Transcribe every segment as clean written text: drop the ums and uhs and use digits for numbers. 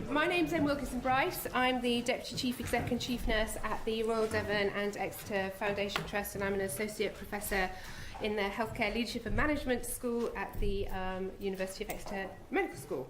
My name's Em Wilkinson-Bryce. I'm the Deputy Chief Exec and Chief Nurse at the Royal Devon and Exeter Foundation Trust, and I'm an Associate Professor in the Healthcare Leadership and Management School at the University of Exeter Medical School.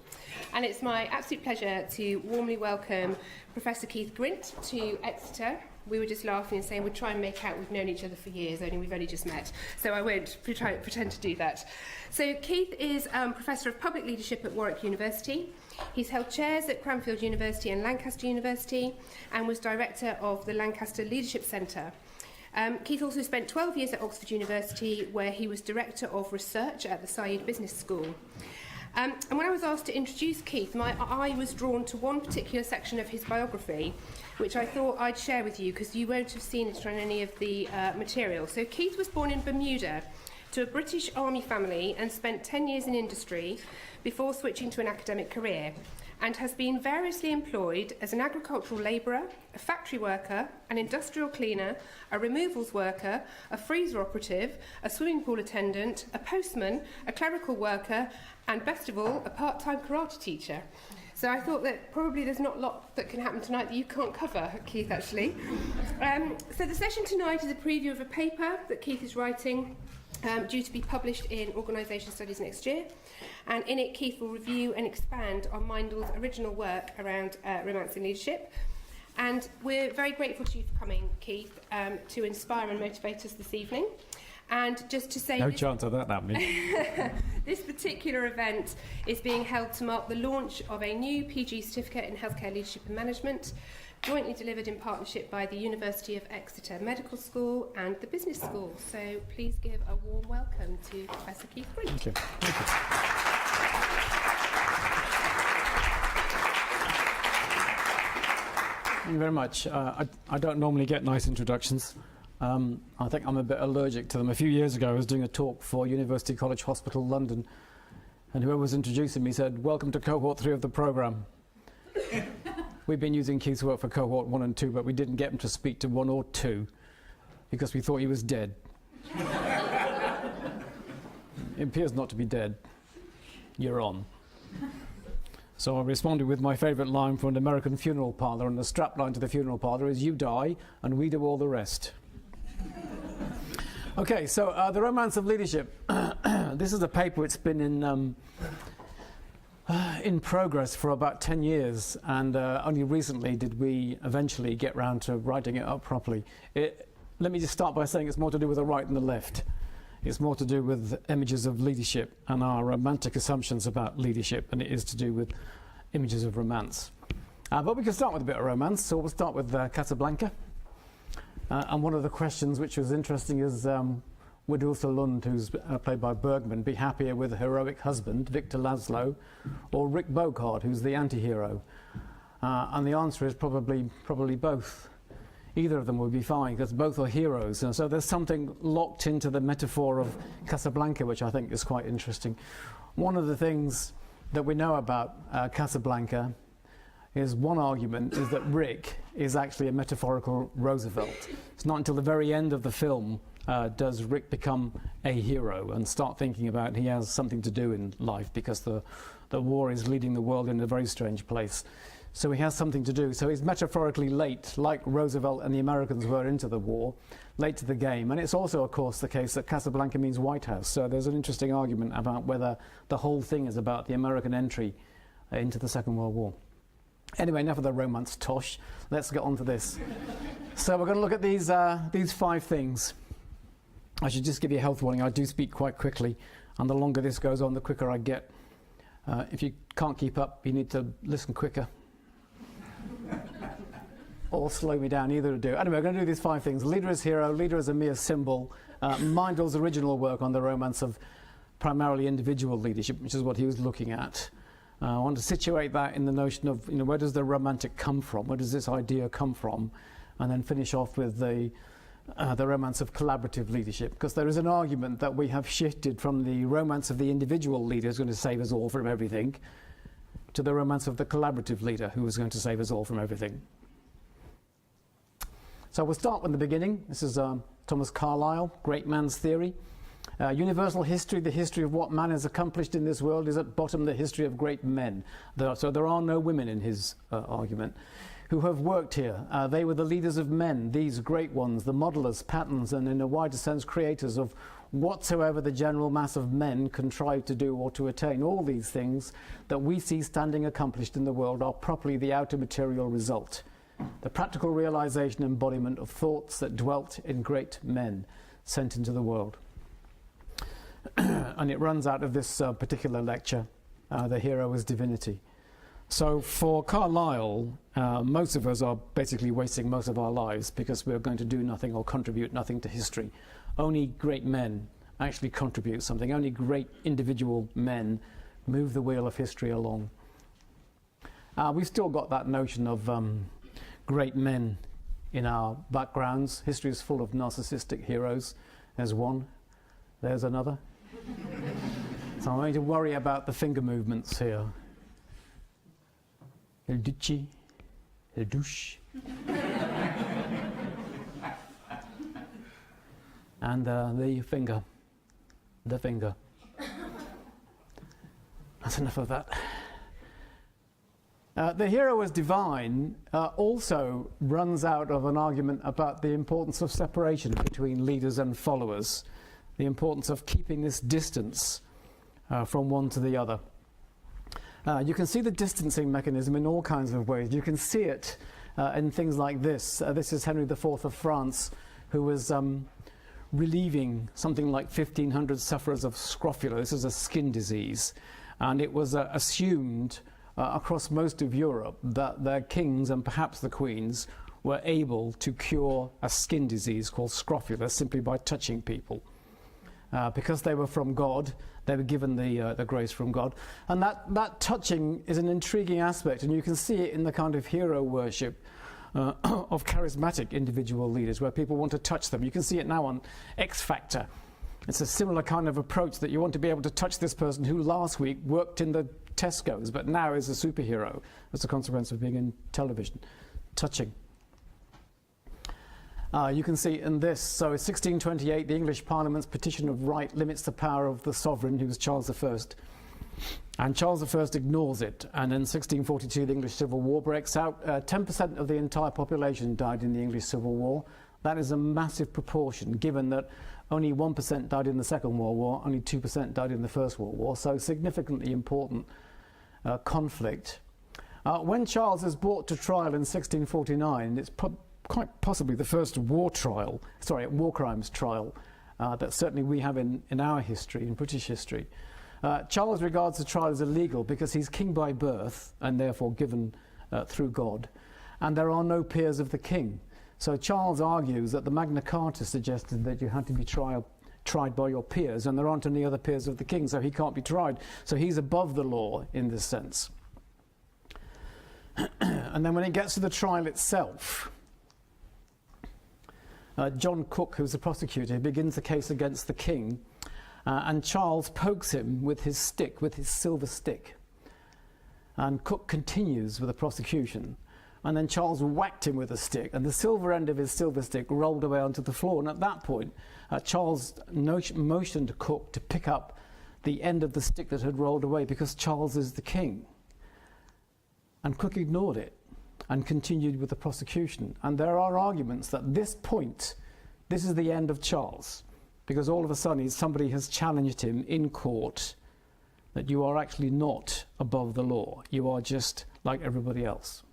And it's my absolute pleasure to warmly welcome Professor Keith Grint to Exeter. We were just laughing and saying we'd try and make out we've known each other for years, only we've only just met. So I won't pretend to do that. So Keith is Professor of Public Leadership at Warwick University. He's held chairs at Cranfield University and Lancaster University and was Director of the Lancaster Leadership Centre. Keith also spent 12 years at Oxford University, where he was Director of Research at the Saïd Business School. And when I was asked to introduce Keith, my eye was drawn to one particular section of his biography, which I thought I'd share with you, because you won't have seen it on any of the material. So Keith was born in Bermuda to a British Army family and spent 10 years in industry before switching to an academic career, and has been variously employed as an agricultural labourer, a factory worker, an industrial cleaner, a removals worker, a freezer operative, a swimming pool attendant, a postman, a clerical worker, and best of all, a part-time karate teacher. So I thought that probably there's not a lot that can happen tonight that you can't cover, Keith, actually. So the session tonight is a preview of a paper that Keith is writing, due to be published in Organisation Studies next year. And in it, Keith will review and expand on Mindell's original work around romance in leadership. And we're very grateful to you for coming, Keith, to inspire and motivate us this evening. And just to say... No chance of that happening. This particular event is being held to mark the launch of a new PG certificate in healthcare leadership and management, jointly delivered in partnership by the University of Exeter Medical School and the Business School. So please give a warm welcome to Professor Keith Grint. Thank you. Thank you. Thank you very much. I don't normally get nice introductions. I think I'm a bit allergic to them. A few years ago, I was doing a talk for University College Hospital, London, and whoever was introducing me said, "Welcome to cohort 3 of the programme." We've been using Keith's work for cohort 1 and 2, but we didn't get him to speak to 1 or 2 because we thought he was dead. It appears not to be dead. You're on. So I responded with my favourite line from an American funeral parlour, and the strapline to the funeral parlour is, "You die, and we do all the rest." Okay, so The Romance of Leadership. This is a paper that's been in progress for about 10 years, and only recently did we eventually get round to writing it up properly. Let me just start by saying it's more to do with the right and the left. It's more to do with images of leadership and our romantic assumptions about leadership than it is to do with images of romance. But we can start with a bit of romance, so we'll start with Casablanca. And one of the questions which was interesting is, would Ursula Lund, who's played by Bergman, be happier with a heroic husband, Victor Laszlo, or Rick Bogard, who's the anti-hero? And the answer is probably both. Either of them would be fine, because both are heroes. And so there's something locked into the metaphor of Casablanca, which I think is quite interesting. One of the things that we know about Casablanca is one argument is that Rick is actually a metaphorical Roosevelt. It's not until the very end of the film does Rick become a hero and start thinking about he has something to do in life, because the war is leading the world in a very strange place. So he has something to do. So he's metaphorically late, like Roosevelt and the Americans were into the war, late to the game. And it's also, of course, the case that Casablanca means White House. So there's an interesting argument about whether the whole thing is about the American entry into the Second World War. Anyway, enough of the romance tosh. Let's get on to this. So we're going to look at these 5 things. I should just give you a health warning. I do speak quite quickly, and the longer this goes on, the quicker I get. If you can't keep up, you need to listen quicker. Or slow me down, either do. Anyway, we're going to do these 5 things. Leader as hero, leader as a mere symbol. Mindell's original work on the romance of primarily individual leadership, which is what he was looking at. I want to situate that in the notion of, where does the romantic come from? Where does this idea come from? And then finish off with the romance of collaborative leadership, because there is an argument that we have shifted from the romance of the individual leader who's going to save us all from everything to the romance of the collaborative leader who is going to save us all from everything. So we'll start with the beginning. This is Thomas Carlyle, Great Man's Theory. Universal history, the history of what man has accomplished in this world, is at bottom the history of great men. So there are no women in his argument who have worked here. They were the leaders of men, these great ones, the modelers, patterns, and in a wider sense creators of whatsoever the general mass of men contrive to do or to attain. All these things that we see standing accomplished in the world are properly the outer material result, the practical realization and embodiment of thoughts that dwelt in great men sent into the world. And it runs out of this particular lecture, The Hero as Divinity. So for Carlyle, most of us are basically wasting most of our lives because we're going to do nothing or contribute nothing to history. Only great men actually contribute something. Only great individual men move the wheel of history along. We've still got that notion of great men in our backgrounds. History is full of narcissistic heroes. There's one. There's another. So I'm going to worry about the finger movements here. Il Duce, Il Douche. And the finger. The finger. That's enough of that. The hero as divine also runs out of an argument about the importance of separation between leaders and followers, the importance of keeping this distance from one to the other. You can see the distancing mechanism in all kinds of ways. You can see it in things like this. This is Henry IV of France, who was relieving something like 1,500 sufferers of scrofula. This is a skin disease. And it was assumed across most of Europe that their kings and perhaps the queens were able to cure a skin disease called scrofula simply by touching people. Because they were from God, they were given the grace from God. And that touching is an intriguing aspect, and you can see it in the kind of hero worship of charismatic individual leaders, where people want to touch them. You can see it now on X Factor. It's a similar kind of approach, that you want to be able to touch this person who last week worked in the Tesco's, but now is a superhero as a consequence of being in television. Touching. You can see in this, so 1628, the English Parliament's Petition of Right limits the power of the sovereign, who was Charles I. And Charles I ignores it. And in 1642, the English Civil War breaks out. 10% of the entire population died in the English Civil War. That is a massive proportion, given that only 1% died in the Second World War, only 2% died in the First World War. So significantly important conflict. When Charles is brought to trial in 1649, it's quite possibly the first war crimes trial that certainly we have in our history, in British history. Charles regards the trial as illegal because he's king by birth and therefore given through God, and there are no peers of the king. So Charles argues that the Magna Carta suggested that you had to be tried by your peers, and there aren't any other peers of the king, so he can't be tried. So he's above the law in this sense. And then when it gets to the trial itself, John Cook, who's the prosecutor, begins the case against the king, and Charles pokes him with his stick, with his silver stick. And Cook continues with the prosecution. And then Charles whacked him with a stick, and the silver end of his silver stick rolled away onto the floor. And at that point, Charles motioned Cook to pick up the end of the stick that had rolled away, because Charles is the king. And Cook ignored it and continued with the prosecution. And there are arguments that this is the end of Charles, because all of a sudden somebody has challenged him in court that you are actually not above the law. You are just like everybody else.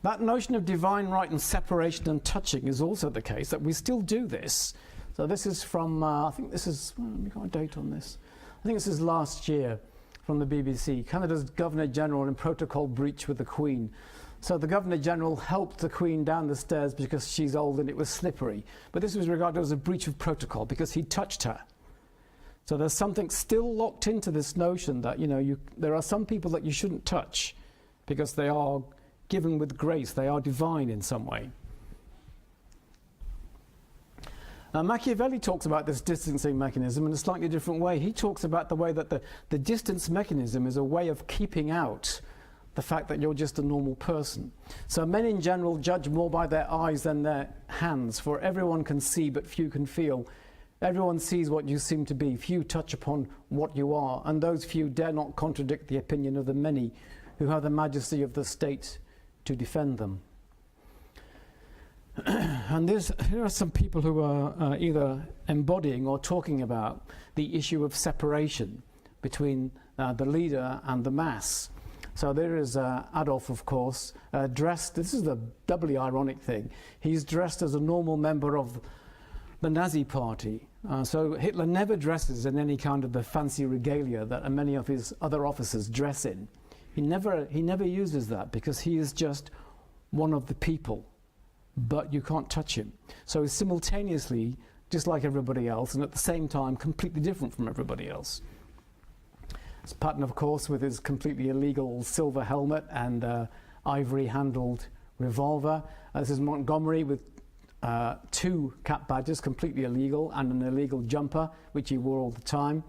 That notion of divine right and separation and touching is also the case, that we still do this. So this is from, I think this is, we got a date on this. I think this is last year from the BBC. Canada's Governor-General in protocol breach with the Queen. So the Governor-General helped the Queen down the stairs because she's old and it was slippery. But this was regarded as a breach of protocol because he touched her. So there's something still locked into this notion that, there are some people that you shouldn't touch because they are given with grace, they are divine in some way. Machiavelli talks about this distancing mechanism in a slightly different way. He talks about the way that the distance mechanism is a way of keeping out the fact that you're just a normal person. So men in general judge more by their eyes than their hands, for everyone can see but few can feel. Everyone sees what you seem to be. Few touch upon what you are, and those few dare not contradict the opinion of the many who have the majesty of the state to defend them. And here are some people who are either embodying or talking about the issue of separation between the leader and the mass. So there is Adolf, of course, dressed, this is the doubly ironic thing, he's dressed as a normal member of the Nazi party. So Hitler never dresses in any kind of the fancy regalia that many of his other officers dress in. He never uses that because he is just one of the people, but you can't touch him. So he's simultaneously just like everybody else and at the same time completely different from everybody else. It's Patton, of course, with his completely illegal silver helmet and ivory-handled revolver. This is Montgomery with 2 cap badges, completely illegal, and an illegal jumper, which he wore all the time.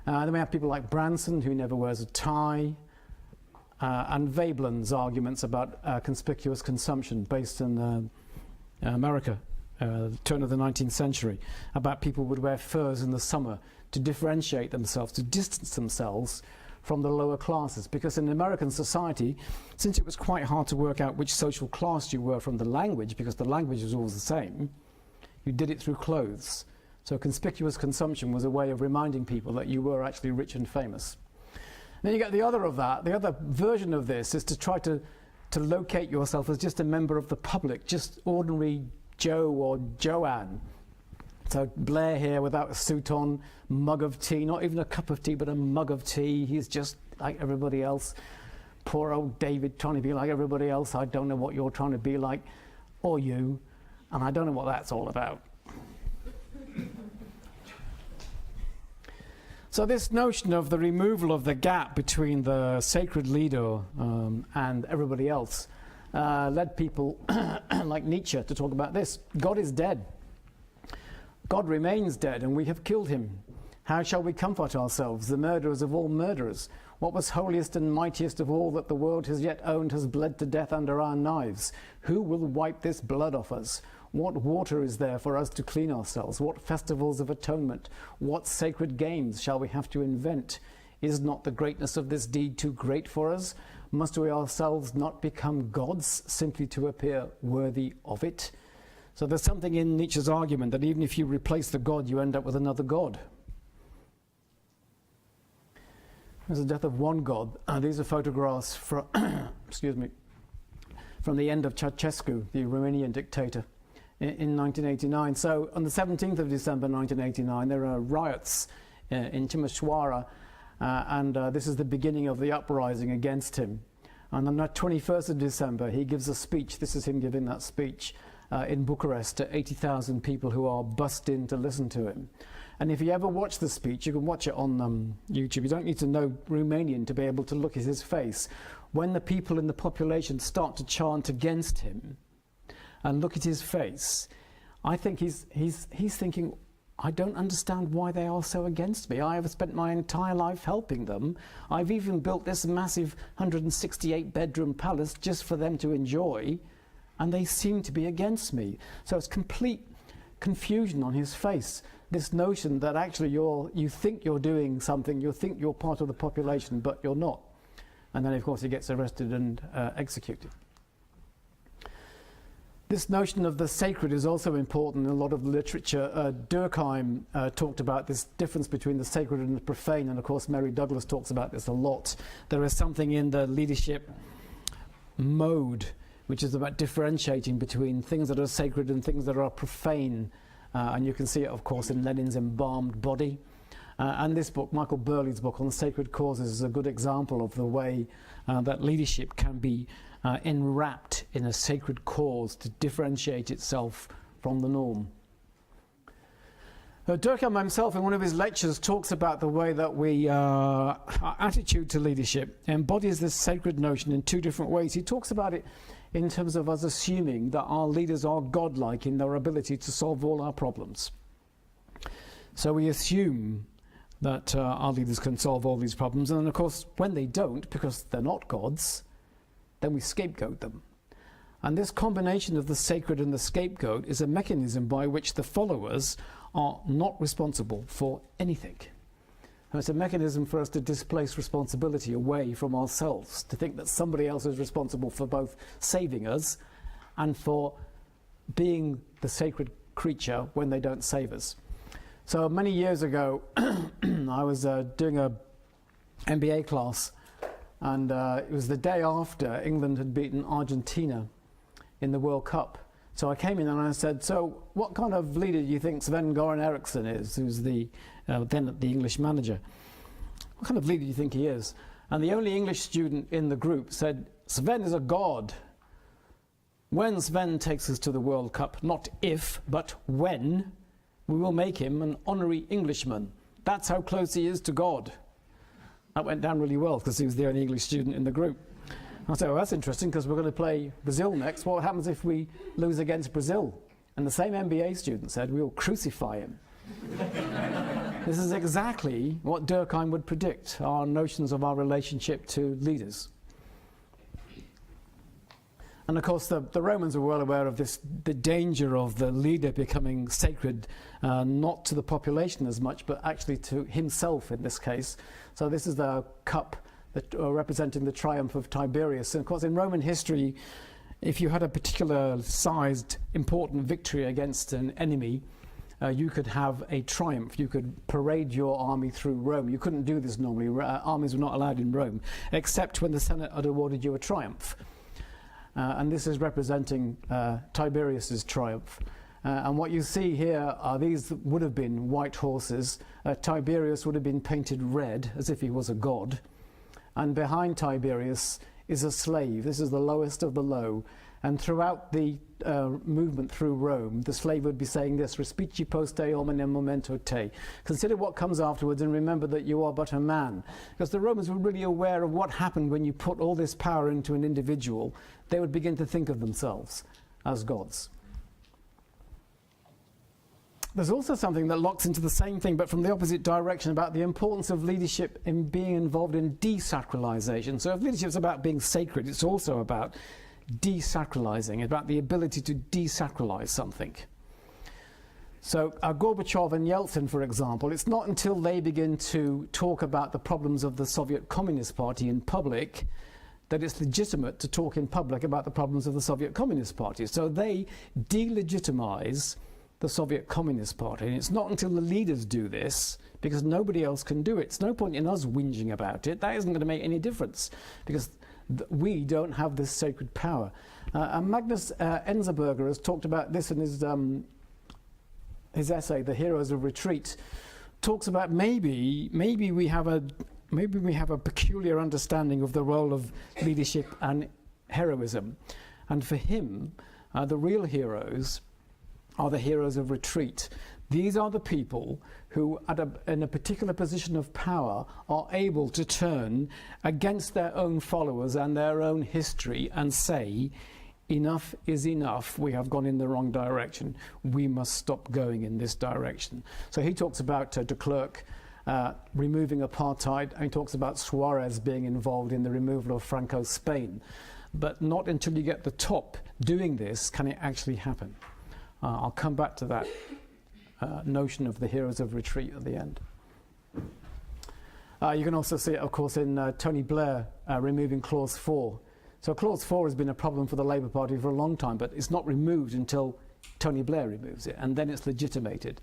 Then we have people like Branson, who never wears a tie, and Veblen's arguments about conspicuous consumption based in America, turn of the 19th century, about people would wear furs in the summer to differentiate themselves, to distance themselves from the lower classes. Because in American society, since it was quite hard to work out which social class you were from the language, because the language was always the same, you did it through clothes. So conspicuous consumption was a way of reminding people that you were actually rich and famous. Then you get the other of that. The other version of this is to try to locate yourself as just a member of the public, just ordinary Joe or Joanne. So Blair here without a suit on, mug of tea, not even a cup of tea, but a mug of tea. He's just like everybody else. Poor old David trying to be like everybody else. I don't know what you're trying to be like, or you, and I don't know what that's all about. So this notion of the removal of the gap between the sacred leader and everybody else led people like Nietzsche to talk about this. God is dead. God remains dead, and we have killed him. How shall we comfort ourselves, the murderers of all murderers? What was holiest and mightiest of all that the world has yet owned has bled to death under our knives? Who will wipe this blood off us? What water is there for us to clean ourselves? What festivals of atonement? What sacred games shall we have to invent? Is not the greatness of this deed too great for us? Must we ourselves not become gods simply to appear worthy of it? So there's something in Nietzsche's argument that even if you replace the God, you end up with another God. There's the death of one God. These are photographs from, from the end of Ceausescu, the Romanian dictator, in 1989. So on the 17th of December 1989, there are riots in Timișoara, and this is the beginning of the uprising against him. And on the 21st of December, he gives a speech. This is him giving that speech in Bucharest to 80,000 people who are bussed in to listen to him. And if you ever watch the speech, you can watch it on YouTube. You don't need to know Romanian to be able to look at his face. When the people in the population start to chant against him and look at his face, I think he's thinking, I don't understand why they are so against me. I have spent my entire life helping them. I've even built this massive 168-bedroom palace just for them to enjoy, and they seem to be against me. So it's complete confusion on his face. This notion that actually you think you're doing something, you think you're part of the population, but you're not. And then, of course, he gets arrested and executed. This notion of the sacred is also important in a lot of literature. Durkheim talked about this difference between the sacred and the profane, and of course Mary Douglas talks about this a lot. There is something in the leadership mode which is about differentiating between things that are sacred and things that are profane. And you can see it, of course, in Lenin's embalmed body. And this book, Michael Burley's book on sacred causes, is a good example of the way that leadership can be enwrapped in a sacred cause to differentiate itself from the norm. Durkheim himself, in one of his lectures, talks about the way that our attitude to leadership embodies this sacred notion in 2 different ways. He talks about it in terms of us assuming that our leaders are godlike in their ability to solve all our problems. So we assume that our leaders can solve all these problems, and then of course when they don't, because they're not gods, then we scapegoat them. And this combination of the sacred and the scapegoat is a mechanism by which the followers are not responsible for anything. And it's a mechanism for us to displace responsibility away from ourselves, to think that somebody else is responsible for both saving us and for being the sacred creature when they don't save us. So many years ago, I was doing a MBA class, and it was the day after England had beaten Argentina in the World Cup. So I came in and I said, so what kind of leader do you think Sven-Göran Eriksson is, who's the then the English manager? What kind of leader do you think he is? And the only English student in the group said, Sven is a god. When Sven takes us to the World Cup, not if, but when, we will make him an honorary Englishman. That's how close he is to God. That went down really well because he was the only English student in the group. I said, well, that's interesting because we're going to play Brazil next. What happens if we lose against Brazil? And the same MBA student said, we'll crucify him. This is exactly what Durkheim would predict, our notions of our relationship to leaders. And of course, the Romans were well aware of this, the danger of the leader becoming sacred, not to the population as much, but actually to himself in this case. So this is the cup that, representing the triumph of Tiberius. And of course, in Roman history, if you had a particular sized, important victory against an enemy, you could have a triumph. You could parade your army through Rome. You couldn't do this normally. Armies were not allowed in Rome, except when the Senate had awarded you a triumph. And this is representing Tiberius's triumph. And what you see here are these would have been white horses. Tiberius would have been painted red, as if he was a god. And behind Tiberius is a slave. This is the lowest of the low. And throughout the movement through Rome, the slave would be saying this, Respici poste hominem memento te. Consider what comes afterwards and remember that you are but a man. Because the Romans were really aware of what happened when you put all this power into an individual. They would begin to think of themselves as gods. There's also something that locks into the same thing, but from the opposite direction, about the importance of leadership in being involved in desacralization. So if leadership is about being sacred, it's also about desacralizing, about the ability to desacralize something. So Gorbachev and Yeltsin, for example, it's not until they begin to talk about the problems of the Soviet Communist Party in public that it's legitimate to talk in public about the problems of the Soviet Communist Party. So they delegitimize the Soviet Communist Party. And it's not until the leaders do this, because nobody else can do it. It's no point in us whinging about it. That isn't going to make any difference, because we don't have this sacred power. And Magnus Enzensberger has talked about this in his essay, The Heroes of Retreat. Talks about maybe we have a peculiar understanding of the role of leadership and heroism. And for him, the real heroes are the heroes of retreat. These are the people who, in a particular position of power, are able to turn against their own followers and their own history and say, enough is enough, we have gone in the wrong direction, we must stop going in this direction. So he talks about de Klerk removing apartheid, and he talks about Suarez being involved in the removal of Franco's Spain. But not until you get the top doing this can it actually happen. I'll come back to that notion of the heroes of retreat at the end. You can also see it, of course, in Tony Blair removing Clause 4. So Clause 4 has been a problem for the Labour Party for a long time, but it's not removed until Tony Blair removes it, and then it's legitimated,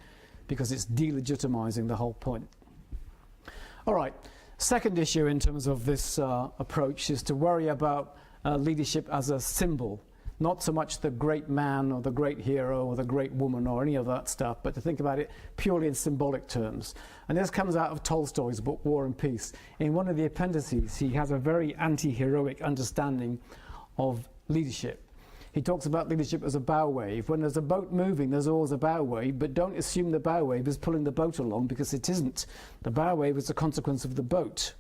because it's delegitimising the whole point. All right, second issue in terms of this approach is to worry about leadership as a symbol. Not so much the great man or the great hero or the great woman or any of that stuff, but to think about it purely in symbolic terms. And this comes out of Tolstoy's book, War and Peace. In one of the appendices, he has a very anti-heroic understanding of leadership. He talks about leadership as a bow wave. When there's a boat moving, there's always a bow wave, but don't assume the bow wave is pulling the boat along, because it isn't. The bow wave is a consequence of the boat.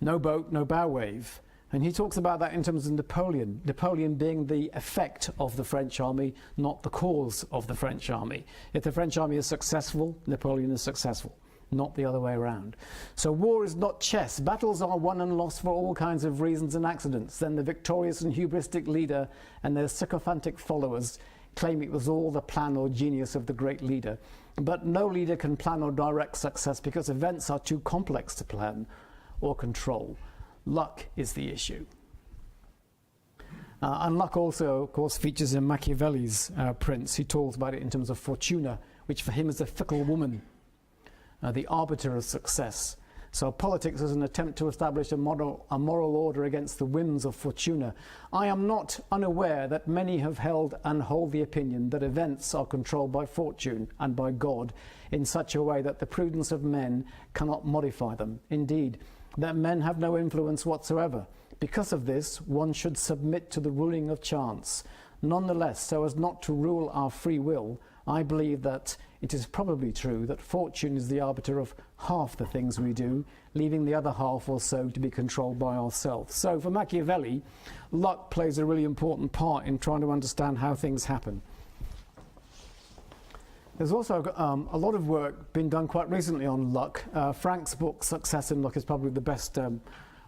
No boat, no bow wave. And he talks about that in terms of Napoleon. Napoleon being the effect of the French army, not the cause of the French army. If the French army is successful, Napoleon is successful, not the other way around. So war is not chess. Battles are won and lost for all kinds of reasons and accidents. Then the victorious and hubristic leader and their sycophantic followers claim it was all the plan or genius of the great leader. But no leader can plan or direct success because events are too complex to plan or control. Luck is the issue. And luck also, of course, features in Machiavelli's Prince. He talks about it in terms of Fortuna, which for him is a fickle woman, the arbiter of success. So politics is an attempt to establish a moral order against the whims of Fortuna. I am not unaware that many have held and hold the opinion that events are controlled by fortune and by God in such a way that the prudence of men cannot modify them. Indeed, that men have no influence whatsoever. Because of this, one should submit to the ruling of chance. Nonetheless, so as not to rule our free will, I believe that it is probably true that fortune is the arbiter of half the things we do, leaving the other half or so to be controlled by ourselves. So for Machiavelli, luck plays a really important part in trying to understand how things happen. There's also a lot of work been done quite recently on luck. Frank's book, Success in Luck, is probably the best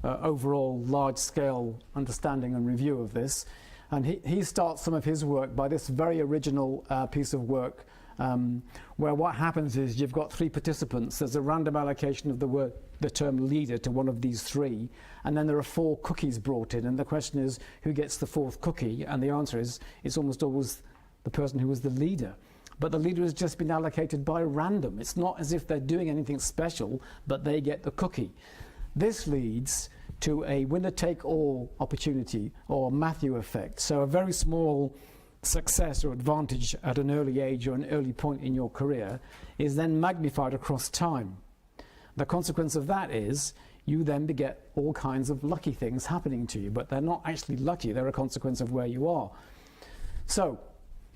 overall large-scale understanding and review of this. And he starts some of his work by this very original piece of work where what happens is you've got three participants. There's a random allocation of the term leader to one of these three, and then there are 4 cookies brought in, and the question is who gets the 4th cookie, and the answer is it's almost always the person who was the leader. But the leader has just been allocated by random. It's not as if they're doing anything special, but they get the cookie. This leads to a winner-take-all opportunity, or Matthew effect. So a very small success or advantage at an early age or an early point in your career is then magnified across time. The consequence of that is you then beget all kinds of lucky things happening to you, but they're not actually lucky, they're a consequence of where you are. So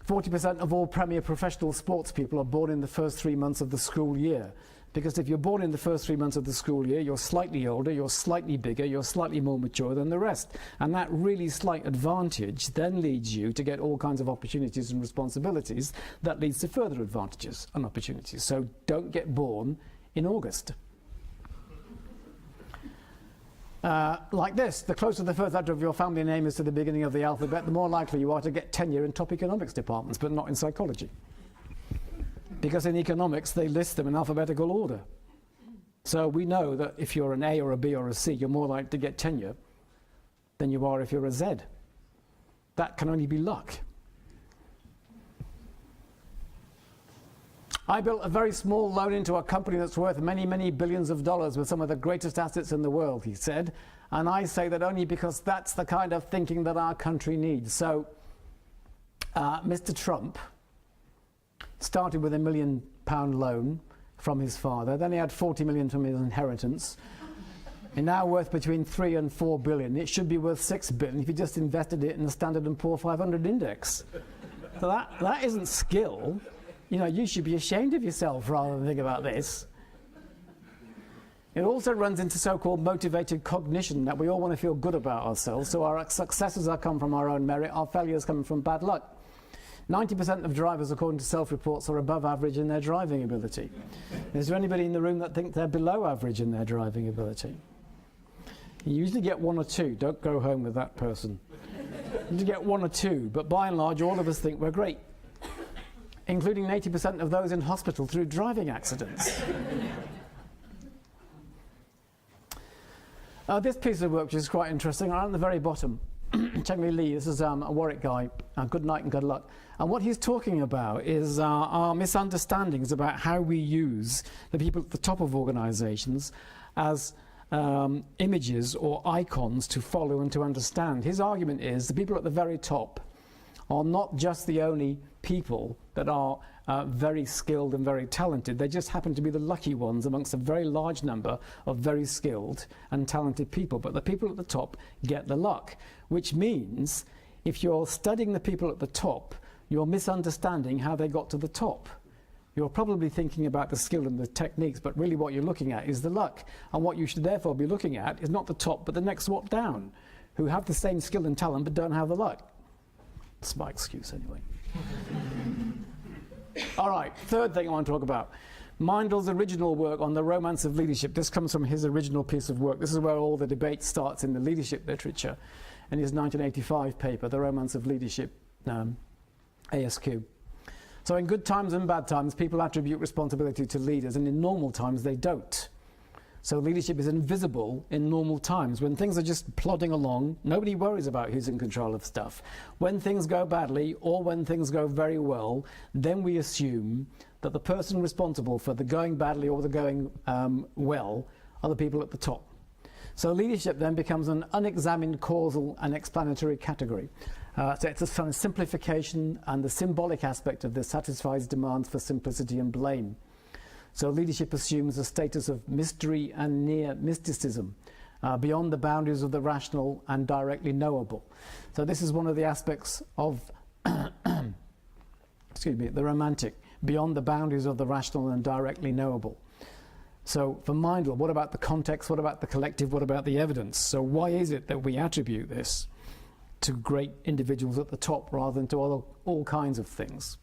40% of all premier professional sports people are born in the first 3 months of the school year. Because if you're born in the first 3 months of the school year, you're slightly older, you're slightly bigger, you're slightly more mature than the rest. And that really slight advantage then leads you to get all kinds of opportunities and responsibilities that leads to further advantages and opportunities. So don't get born in August. Like this, the closer the first letter of your family name is to the beginning of the alphabet, the more likely you are to get tenure in top economics departments, but not in psychology. Because in economics, they list them in alphabetical order. So we know that if you're an A or a B or a C, you're more likely to get tenure than you are if you're a Z. That can only be luck. I built a very small loan into a company that's worth many, many billions of dollars with some of the greatest assets in the world, he said. And I say that only because that's the kind of thinking that our country needs. So Mr. Trump started with £1 million loan from his father. Then he had 40 million from his inheritance. It's now worth between 3 and 4 billion. It should be worth 6 billion if you just invested it in the Standard & Poor 500 index. So that isn't skill. You know, you should be ashamed of yourself rather than think about this. It also runs into so-called motivated cognition, that we all want to feel good about ourselves, so our successes come from our own merit, our failures come from bad luck. 90% of drivers, according to self-reports, are above average in their driving ability. Is there anybody in the room that thinks they're below average in their driving ability? You usually get 1 or 2. Don't go home with that person. You get 1 or 2, but by and large, all of us think we're great, including 80% of those in hospital through driving accidents. This piece of work, which is quite interesting, right at the very bottom. Cheng Lee, this is a Warwick guy, good night and good luck. And what he's talking about is our misunderstandings about how we use the people at the top of organizations as images or icons to follow and to understand. His argument is the people at the very top are not just the only people that are very skilled and very talented. They just happen to be the lucky ones amongst a very large number of very skilled and talented people. But the people at the top get the luck, which means if you're studying the people at the top, you're misunderstanding how they got to the top. You're probably thinking about the skill and the techniques, but really what you're looking at is the luck. And what you should therefore be looking at is not the top, but the next swap down, who have the same skill and talent but don't have the luck. That's my excuse anyway. All right, third thing I want to talk about. Meindl's original work on the romance of leadership. This comes from his original piece of work. This is where all the debate starts in the leadership literature. In his 1985 paper, The Romance of Leadership, ASQ. So in good times and bad times, people attribute responsibility to leaders, and in normal times they don't. So leadership is invisible in normal times. When things are just plodding along, nobody worries about who's in control of stuff. When things go badly or when things go very well, then we assume that the person responsible for the going badly or the going well are the people at the top. So leadership then becomes an unexamined causal and explanatory category. So it's a kind of simplification, and the symbolic aspect of this satisfies demands for simplicity and blame. So leadership assumes a status of mystery and near mysticism, beyond the boundaries of the rational and directly knowable. So this is one of the aspects of the romantic, beyond the boundaries of the rational and directly knowable. So for Meindl, what about the context, what about the collective, what about the evidence? So why is it that we attribute this to great individuals at the top rather than to all kinds of things?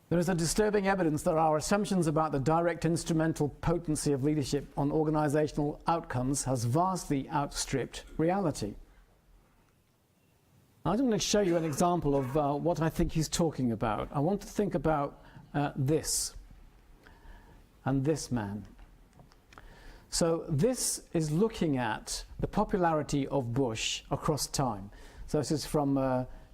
There is a disturbing evidence that our assumptions about the direct instrumental potency of leadership on organisational outcomes has vastly outstripped reality. I'm going to show you an example of what I think he's talking about. I want to think about this and this man. So this is looking at the popularity of Bush across time. So this is from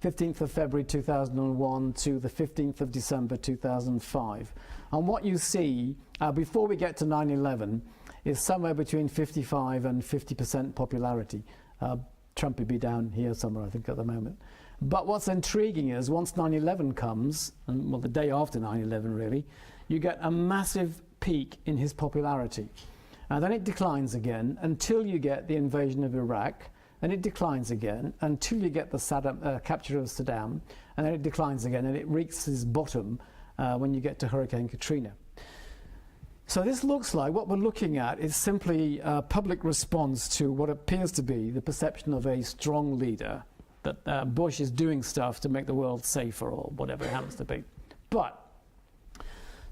15th of February 2001 to the 15th of December 2005. And what you see before we get to 9/11 is somewhere between 55 and 50% popularity. Trump would be down here somewhere, I think, at the moment. But what's intriguing is once 9/11 comes, and well, the day after 9/11 really, you get a massive peak in his popularity. And then it declines again until you get the invasion of Iraq, and it declines again until you get the capture of Saddam, and then it declines again, and it reaches bottom when you get to Hurricane Katrina. So this looks like what we're looking at is simply a public response to what appears to be the perception of a strong leader, that Bush is doing stuff to make the world safer or whatever it happens to be. But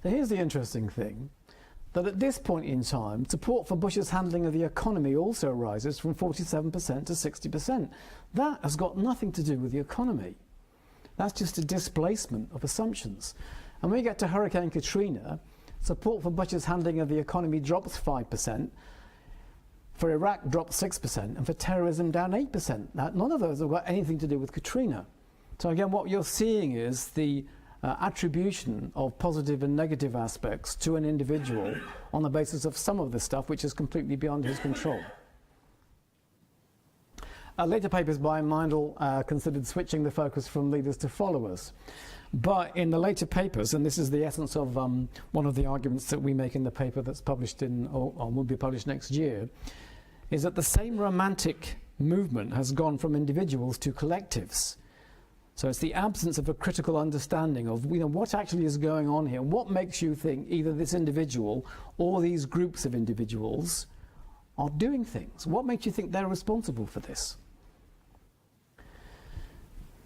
here's the interesting thing, that at this point in time, support for Bush's handling of the economy also rises from 47% to 60%. That has got nothing to do with the economy. That's just a displacement of assumptions. And when we get to Hurricane Katrina, support for Bush's handling of the economy drops 5%, for Iraq drops 6%, and for terrorism down 8%. Now, none of those have got anything to do with Katrina. So again, what you're seeing is the attribution of positive and negative aspects to an individual on the basis of some of the stuff which is completely beyond his control. Later papers by Meindl considered switching the focus from leaders to followers. But in the later papers, and this is the essence of one of the arguments that we make in the paper that's published or will be published next year, is that the same romantic movement has gone from individuals to collectives. So it's the absence of a critical understanding of what actually is going on here. What makes you think either this individual or these groups of individuals are doing things? What makes you think they're responsible for this?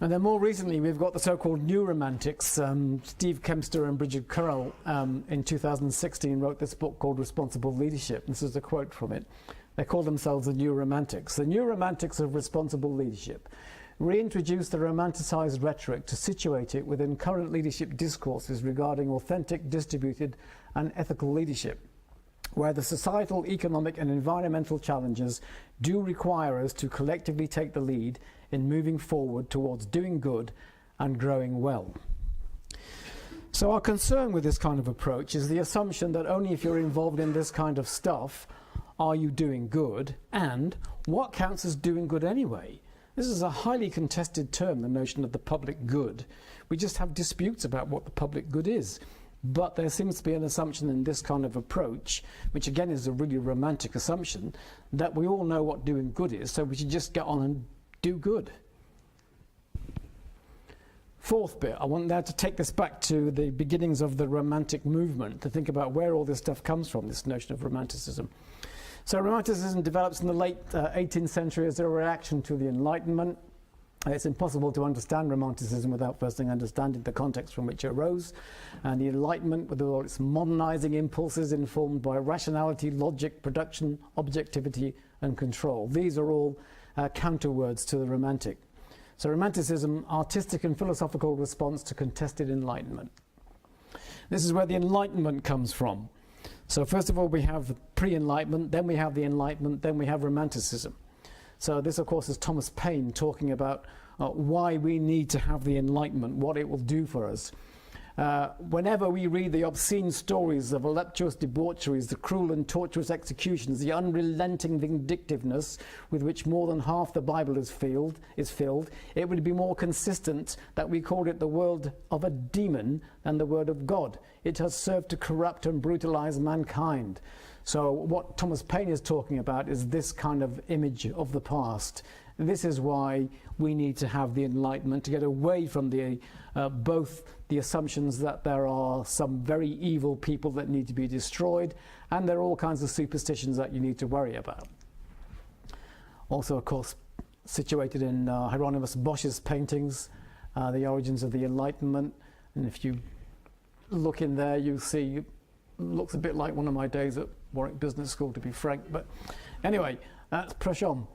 And then more recently, we've got the so-called New Romantics. Steve Kempster and Bridget Currell in 2016 wrote this book called Responsible Leadership. This is a quote from it. They call themselves the New Romantics. The New Romantics of responsible leadership reintroduce the romanticized rhetoric to situate it within current leadership discourses regarding authentic, distributed, and ethical leadership, where the societal, economic, and environmental challenges do require us to collectively take the lead in moving forward towards doing good and growing well. So our concern with this kind of approach is the assumption that only if you're involved in this kind of stuff are you doing good, and what counts as doing good anyway? This is a highly contested term, the notion of the public good. We just have disputes about what the public good is. But there seems to be an assumption in this kind of approach, which again is a really romantic assumption, that we all know what doing good is, so we should just get on and do good. Fourth bit, I want now to take this back to the beginnings of the Romantic movement, to think about where all this stuff comes from, this notion of Romanticism. So Romanticism develops in the late 18th century as a reaction to the Enlightenment. It's impossible to understand Romanticism without first understanding the context from which it arose. And the Enlightenment, with all its modernizing impulses informed by rationality, logic, production, objectivity, and control. These are all counter words to the Romantic. So Romanticism, artistic and philosophical response to contested Enlightenment. This is where the Enlightenment comes from. So first of all, we have the pre-Enlightenment, then we have the Enlightenment, then we have Romanticism. So this, of course, is Thomas Paine talking about why we need to have the Enlightenment, what it will do for us. Whenever we read the obscene stories of voluptuous debaucheries, the cruel and torturous executions, the unrelenting vindictiveness with which more than half the Bible is filled, it would be more consistent that we called it the word of a demon than the word of God. It has served to corrupt and brutalize mankind. So what Thomas Paine is talking about is this kind of image of the past. This is why we need to have the Enlightenment, to get away from both the assumptions that there are some very evil people that need to be destroyed, and there are all kinds of superstitions that you need to worry about. Also, of course, situated in Hieronymus Bosch's paintings, The Origins of the Enlightenment. And if you look in there, you see, it looks a bit like one of my days at Warwick Business School, to be frank. But anyway, let's push on.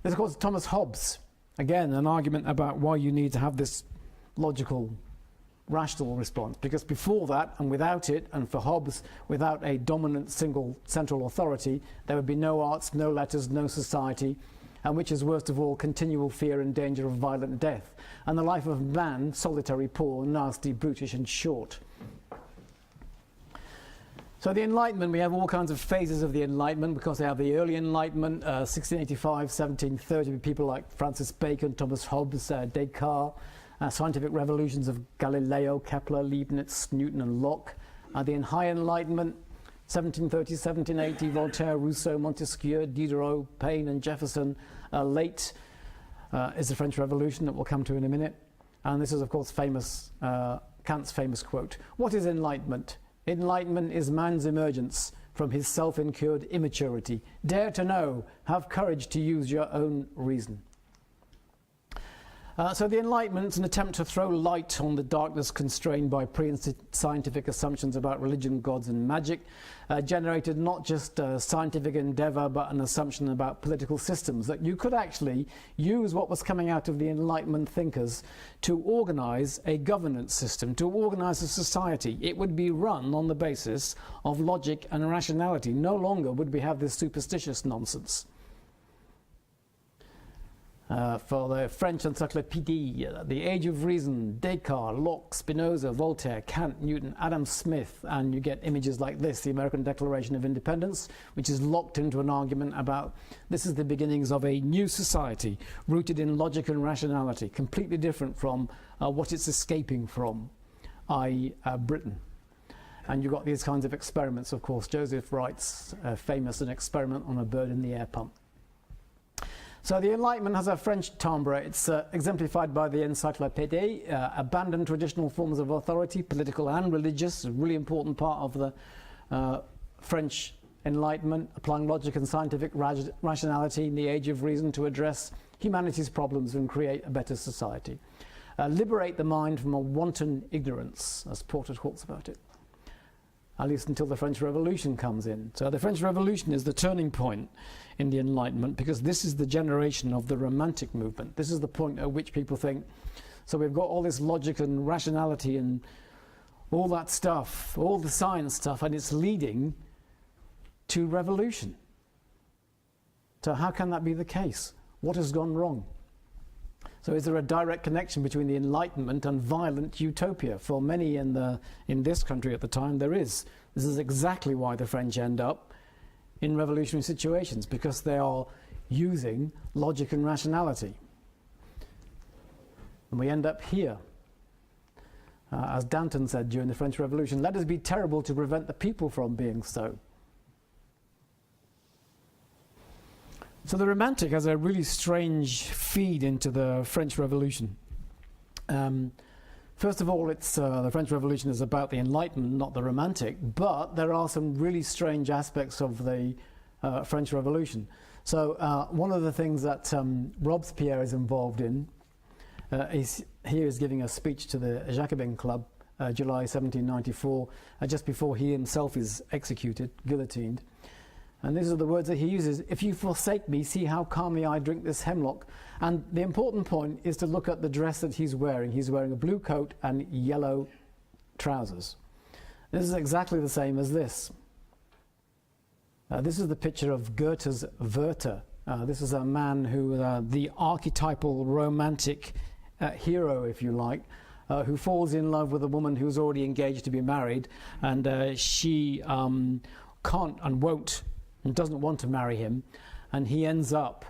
This, of course, is Thomas Hobbes. Again, an argument about why you need to have this logical, rational response. Because before that, and without it, and for Hobbes, without a dominant single central authority, there would be no arts, no letters, no society, and which is worst of all, continual fear and danger of violent death. And the life of man, solitary, poor, nasty, brutish, and short. So the Enlightenment, we have all kinds of phases of the Enlightenment, because they have the early Enlightenment, 1685, 1730, with people like Francis Bacon, Thomas Hobbes, Descartes, scientific revolutions of Galileo, Kepler, Leibniz, Newton and Locke. The High Enlightenment, 1730, 1780, Voltaire, Rousseau, Montesquieu, Diderot, Paine and Jefferson. Late is the French Revolution that we'll come to in a minute. And this is, of course, Kant's famous quote. What is enlightenment? Enlightenment is man's emergence from his self-incurred immaturity. Dare to know, have courage to use your own reason. So the Enlightenment is an attempt to throw light on the darkness constrained by pre-scientific assumptions about religion, gods and magic, generated not just scientific endeavour but an assumption about political systems, that you could actually use what was coming out of the Enlightenment thinkers to organise a governance system, to organise a society. It would be run on the basis of logic and rationality. No longer would we have this superstitious nonsense. For the French Encyclopédie, The Age of Reason, Descartes, Locke, Spinoza, Voltaire, Kant, Newton, Adam Smith, and you get images like this, the American Declaration of Independence, which is locked into an argument about this is the beginnings of a new society rooted in logic and rationality, completely different from what it's escaping from, i.e. Britain. And you've got these kinds of experiments, of course. Joseph Wright's famous An Experiment on a Bird in the Air pump. So the Enlightenment has a French timbre. It's exemplified by the Encyclopédie, abandoned traditional forms of authority, political and religious, a really important part of the French Enlightenment, applying logic and scientific rationality in the age of reason to address humanity's problems and create a better society. Liberate the mind from a wanton ignorance, as Porter talks about it, at least until the French Revolution comes in. So the French Revolution is the turning point in the Enlightenment, because this is the generation of the Romantic movement. This is the point at which people think, so we've got all this logic and rationality and all that stuff, all the science stuff, and it's leading to revolution. So how can that be the case? What has gone wrong? So is there a direct connection between the Enlightenment and violent utopia? For many in this country at the time, there is. This is exactly why the French end up in revolutionary situations, because they are using logic and rationality. And we end up here. As Danton said during the French Revolution, let us be terrible to prevent the people from being so. So the Romantic has a really strange feed into the French Revolution. First of all, it's the French Revolution is about the Enlightenment, not the Romantic, but there are some really strange aspects of the French Revolution. So one of the things that Robespierre is involved in, he is giving a speech to the Jacobin Club, July 1794, just before he himself is executed, guillotined. And these are the words that he uses: "If you forsake me, see how calmly I drink this hemlock." And the important point is to look at the dress that he's wearing. He's wearing a blue coat and yellow trousers. This is exactly the same as this. This is the picture of Goethe's Werther. This is a man who, the archetypal romantic hero, if you like, who falls in love with a woman who's already engaged to be married, and she can't and won't and doesn't want to marry him, and he ends up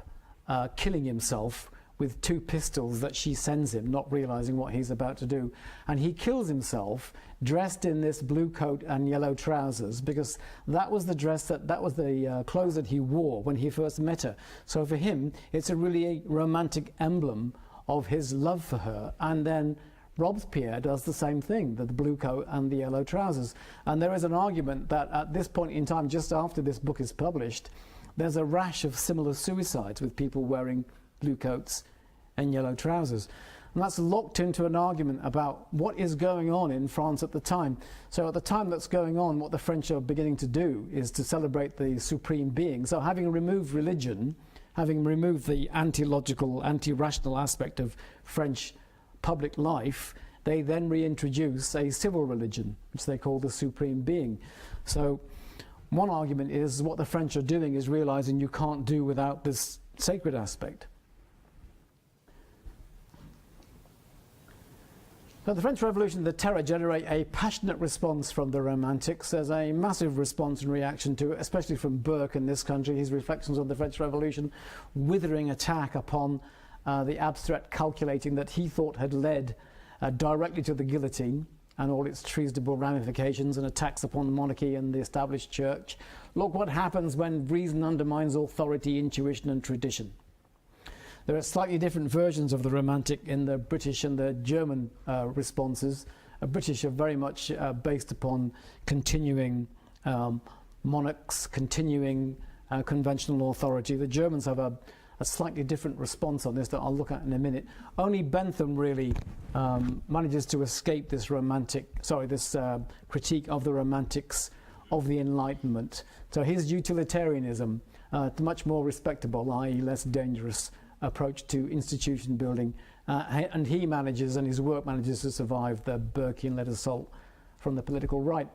killing himself with 2 pistols that she sends him, not realizing what he's about to do. And he kills himself dressed in this blue coat and yellow trousers, because that was the dress that was the clothes that he wore when he first met her. So for him, it's a really romantic emblem of his love for her. And then Robespierre does the same thing, the blue coat and the yellow trousers. And there is an argument that at this point in time, just after this book is published, there's a rash of similar suicides with people wearing blue coats and yellow trousers. And that's locked into an argument about what is going on in France at the time. So at the time that's going on, what the French are beginning to do is to celebrate the supreme being. So having removed religion, having removed the anti-logical, anti-rational aspect of French public life, they then reintroduce a civil religion, which they call the supreme being. So one argument is what the French are doing is realizing you can't do without this sacred aspect. So the French Revolution and the Terror generate a passionate response from the Romantics. There's a massive response and reaction to it, especially from Burke in this country, his reflections on the French Revolution, withering attack upon the abstract calculating that he thought had led directly to the guillotine and all its treasonable ramifications and attacks upon the monarchy and the established church. Look what happens when reason undermines authority, intuition and tradition. There are slightly different versions of the Romantic in the British and the German responses. British are very much based upon continuing monarchs, continuing conventional authority. The Germans have a slightly different response on this that I'll look at in a minute. Only Bentham really manages to escape this critique of the Romantics of the Enlightenment. So his utilitarianism, much more respectable, i.e. less dangerous approach to institution building, and he manages, and his work manages to survive the Burkean-led assault from the political right.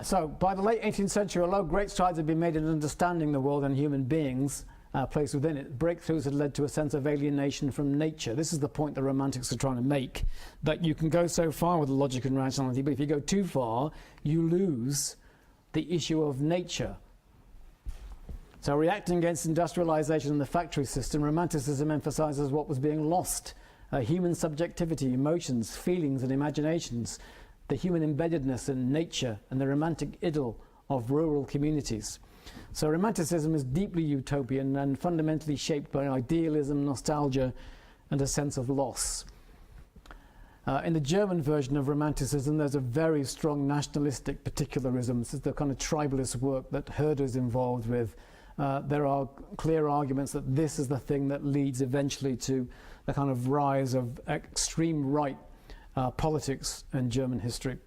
So by the late 18th century, although great strides had been made in understanding the world and human beings placed within it, breakthroughs had led to a sense of alienation from nature. This is the point the Romantics are trying to make, that you can go so far with logic and rationality, but if you go too far, you lose the issue of nature. So reacting against industrialization and the factory system, Romanticism emphasizes what was being lost: human subjectivity, emotions, feelings and imaginations, the human embeddedness in nature and the romantic idyll of rural communities. So Romanticism is deeply utopian and fundamentally shaped by idealism, nostalgia and a sense of loss. In the German version of Romanticism, there's a very strong nationalistic particularism. This is the kind of tribalist work that Herder's involved with. There are clear arguments that this is the thing that leads eventually to the kind of rise of extreme right politics in German history.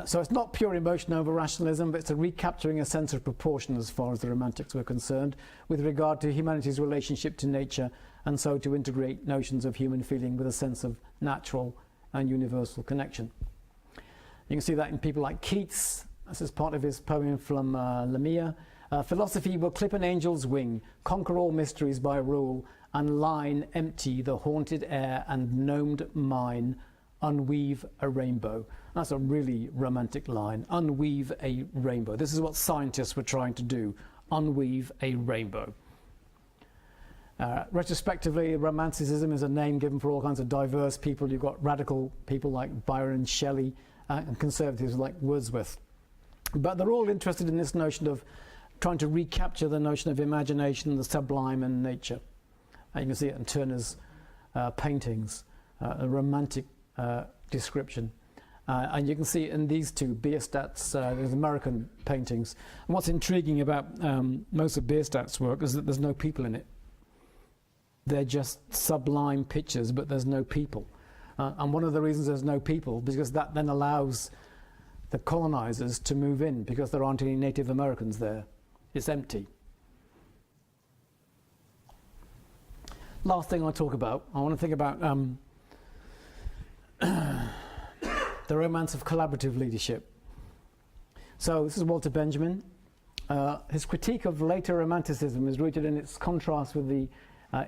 So it's not pure emotion over rationalism, but it's a recapturing a sense of proportion as far as the Romantics were concerned with regard to humanity's relationship to nature, and so to integrate notions of human feeling with a sense of natural and universal connection. You can see that in people like Keats. This is part of his poem from Lamia. Philosophy will clip an angel's wing, conquer all mysteries by rule, and line empty the haunted air and gnomed mine, unweave a rainbow. That's a really romantic line, unweave a rainbow. This is what scientists were trying to do, unweave a rainbow. Retrospectively, Romanticism is a name given for all kinds of diverse people. You've got radical people like Byron Shelley and conservatives like Wordsworth. But they're all interested in this notion of trying to recapture the notion of imagination, the sublime and nature. And you can see it in Turner's paintings, a romantic description. And you can see it in these two, Bierstadt's, there's American paintings. And what's intriguing about most of Bierstadt's work is that there's no people in it. They're just sublime pictures, but there's no people. And one of the reasons there's no people, because that then allows the colonizers to move in because there aren't any Native Americans there. It's empty. Last thing I'll talk about, I want to think about the romance of collaborative leadership. So this is Walter Benjamin. His critique of later Romanticism is rooted in its contrast with the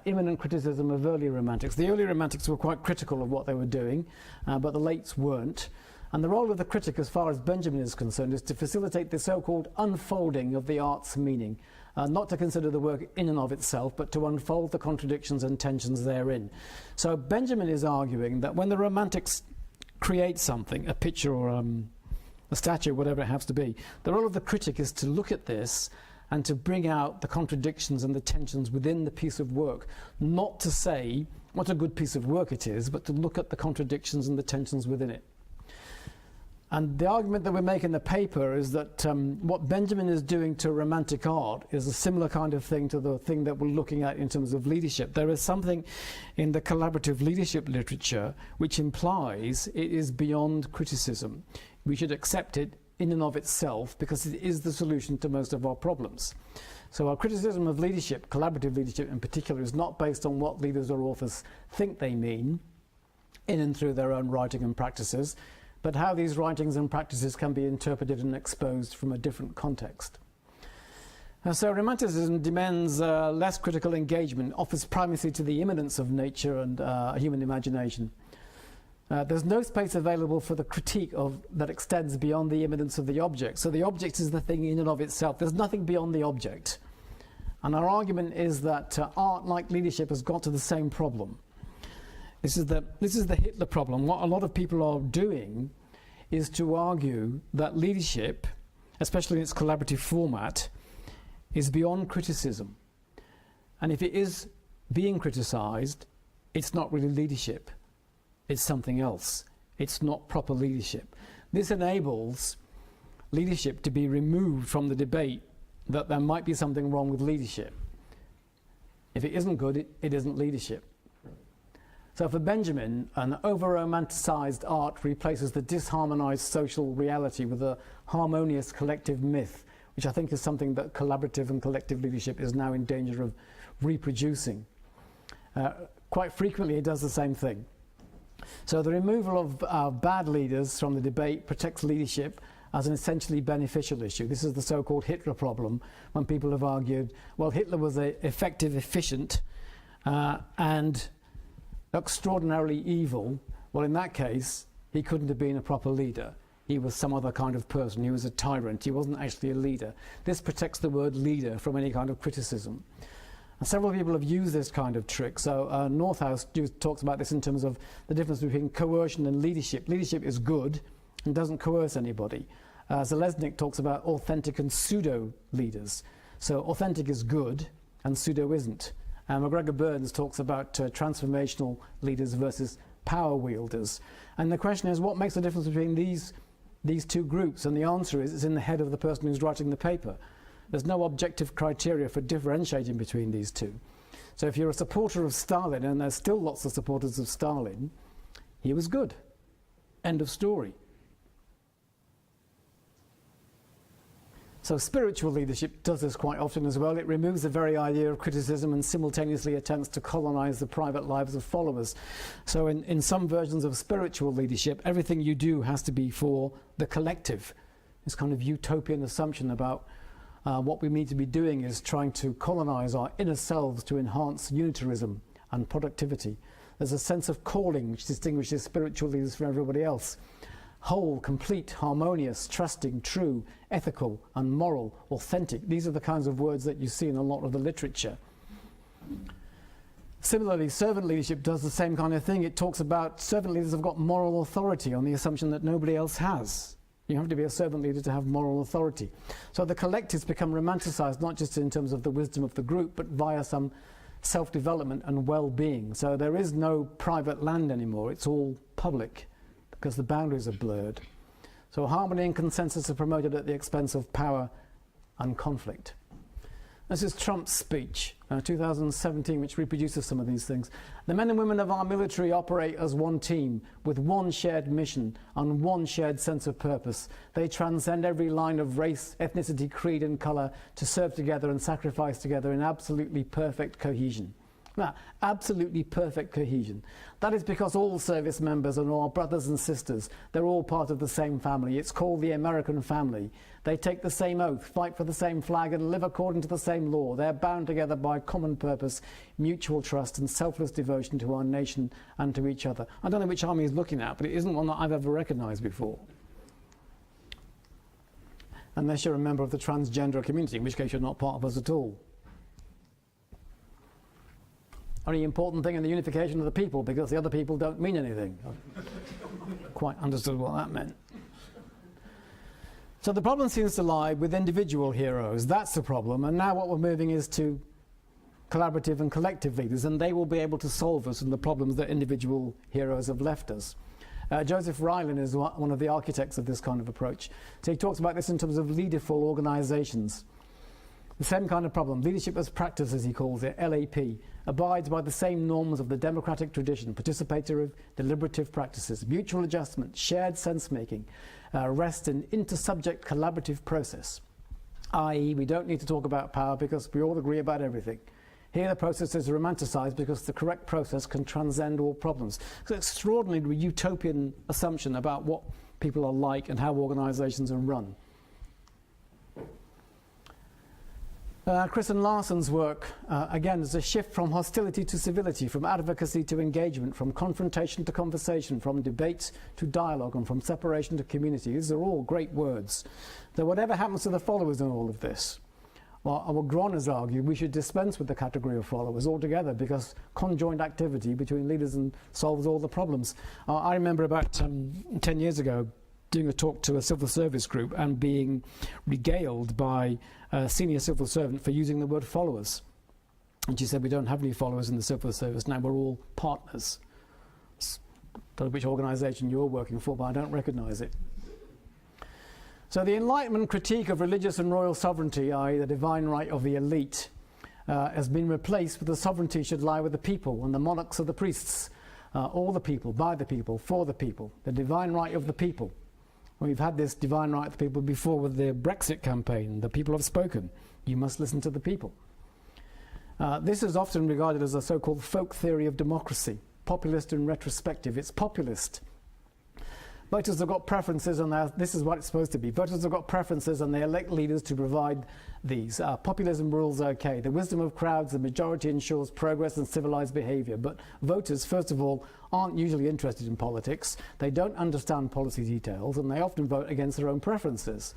imminent criticism of early Romantics. The early Romantics were quite critical of what they were doing, but the lates weren't. And the role of the critic, as far as Benjamin is concerned, is to facilitate the so-called unfolding of the art's meaning, not to consider the work in and of itself, but to unfold the contradictions and tensions therein. So Benjamin is arguing that when the Romantics create something, a picture or a statue, whatever it has to be, the role of the critic is to look at this and to bring out the contradictions and the tensions within the piece of work, not to say what a good piece of work it is, but to look at the contradictions and the tensions within it. And the argument that we make in the paper is that what Benjamin is doing to romantic art is a similar kind of thing to the thing that we're looking at in terms of leadership. There is something in the collaborative leadership literature which implies it is beyond criticism. We should accept it in and of itself because it is the solution to most of our problems. So our criticism of leadership, collaborative leadership in particular, is not based on what leaders or authors think they mean in and through their own writing and practices, but how these writings and practices can be interpreted and exposed from a different context. So Romanticism demands less critical engagement, offers primacy to the immanence of nature and human imagination. There's no space available for the critique that extends beyond the immanence of the object. So the object is the thing in and of itself. There's nothing beyond the object. And our argument is that art, like leadership, has got to the same problem. This is the Hitler problem. What a lot of people are doing is to argue that leadership, especially in its collaborative format, is beyond criticism. And if it is being criticized, it's not really leadership. It's something else. It's not proper leadership. This enables leadership to be removed from the debate that there might be something wrong with leadership. If it isn't good, it isn't leadership. So for Benjamin, an over-romanticized art replaces the disharmonized social reality with a harmonious collective myth, which I think is something that collaborative and collective leadership is now in danger of reproducing. Quite frequently it does the same thing. So the removal of bad leaders from the debate protects leadership as an essentially beneficial issue. This is the so-called Hitler problem, when people have argued, well, Hitler was effective, efficient, and extraordinarily evil. Well, in that case, he couldn't have been a proper leader. He was some other kind of person. He was a tyrant. He wasn't actually a leader. This protects the word leader from any kind of criticism. And several people have used this kind of trick. So Northouse talks about this in terms of the difference between coercion and leadership. Leadership is good and doesn't coerce anybody. Zalesnik talks about authentic and pseudo leaders. So authentic is good and pseudo isn't. McGregor Burns talks about transformational leaders versus power wielders. And the question is, what makes the difference between these two groups? And the answer is, it's in the head of the person who's writing the paper. There's no objective criteria for differentiating between these two. So if you're a supporter of Stalin, and there's still lots of supporters of Stalin, he was good. End of story. So spiritual leadership does this quite often as well. It removes the very idea of criticism and simultaneously attempts to colonize the private lives of followers. So in some versions of spiritual leadership, everything you do has to be for the collective. This kind of utopian assumption about what we need to be doing is trying to colonize our inner selves to enhance unitarism and productivity. There's a sense of calling which distinguishes spiritual leaders from everybody else. Whole, complete, harmonious, trusting, true, ethical, and moral, authentic. These are the kinds of words that you see in a lot of the literature. Similarly, servant leadership does the same kind of thing. It talks about servant leaders have got moral authority on the assumption that nobody else has. You have to be a servant leader to have moral authority. So the collectives become romanticized, not just in terms of the wisdom of the group, but via some self-development and well-being. So there is no private land anymore. It's all public, because the boundaries are blurred. So harmony and consensus are promoted at the expense of power and conflict. This is Trump's speech, 2017, which reproduces some of these things. The men and women of our military operate as one team, with one shared mission and one shared sense of purpose. They transcend every line of race, ethnicity, creed and colour to serve together and sacrifice together in absolutely perfect cohesion. Now, absolutely perfect cohesion. That is because all service members are all brothers and sisters. They're all part of the same family. It's called the American family. They take the same oath, fight for the same flag and live according to the same law. They're bound together by common purpose, mutual trust and selfless devotion to our nation and to each other. I don't know which army he's looking at, but it isn't one that I've ever recognised before. Unless you're a member of the transgender community, in which case you're not part of us at all. Only important thing in the unification of the people, because the other people don't mean anything. Quite understood what that meant. So the problem seems to lie with individual heroes. That's the problem. And now what we're moving is to collaborative and collective leaders, and they will be able to solve us from the problems that individual heroes have left us. Joseph Ryland is one of the architects of this kind of approach. So he talks about this in terms of leaderful organisations. The same kind of problem, leadership as practice, as he calls it, LAP, abides by the same norms of the democratic tradition, participatory, deliberative practices, mutual adjustment, shared sense-making, rest in inter-subject collaborative process, i.e. we don't need to talk about power because we all agree about everything. Here the process is romanticised because the correct process can transcend all problems. It's an extraordinary utopian assumption about what people are like and how organisations are run. Kristen Larson's work, again, is a shift from hostility to civility, from advocacy to engagement, from confrontation to conversation, from debate to dialogue, and from separation to community. These are all great words. So whatever happens to the followers in all of this? Well, our Groners argue we should dispense with the category of followers altogether because conjoined activity between leaders solves all the problems. I remember about 10 years ago doing a talk to a civil service group and being regaled by a senior civil servant for using the word followers. And she said, we don't have any followers in the civil service now, we're all partners. Don't know which organisation you're working for, but I don't recognise it. So the Enlightenment critique of religious and royal sovereignty, i.e. the divine right of the elite, has been replaced with the sovereignty should lie with the people and the monarchs of the priests. All the people, by the people, for the people, the divine right of the people. We've had this divine right of the people before with the Brexit campaign. The people have spoken. You must listen to the people. This is often regarded as a so-called folk theory of democracy, populist and retrospective. It's populist. Voters have got preferences, and this is what it's supposed to be. Voters have got preferences, and they elect leaders to provide these. Populism rules okay. The wisdom of crowds, the majority ensures progress and civilized behaviour. But voters, first of all, aren't usually interested in politics. They don't understand policy details, and they often vote against their own preferences.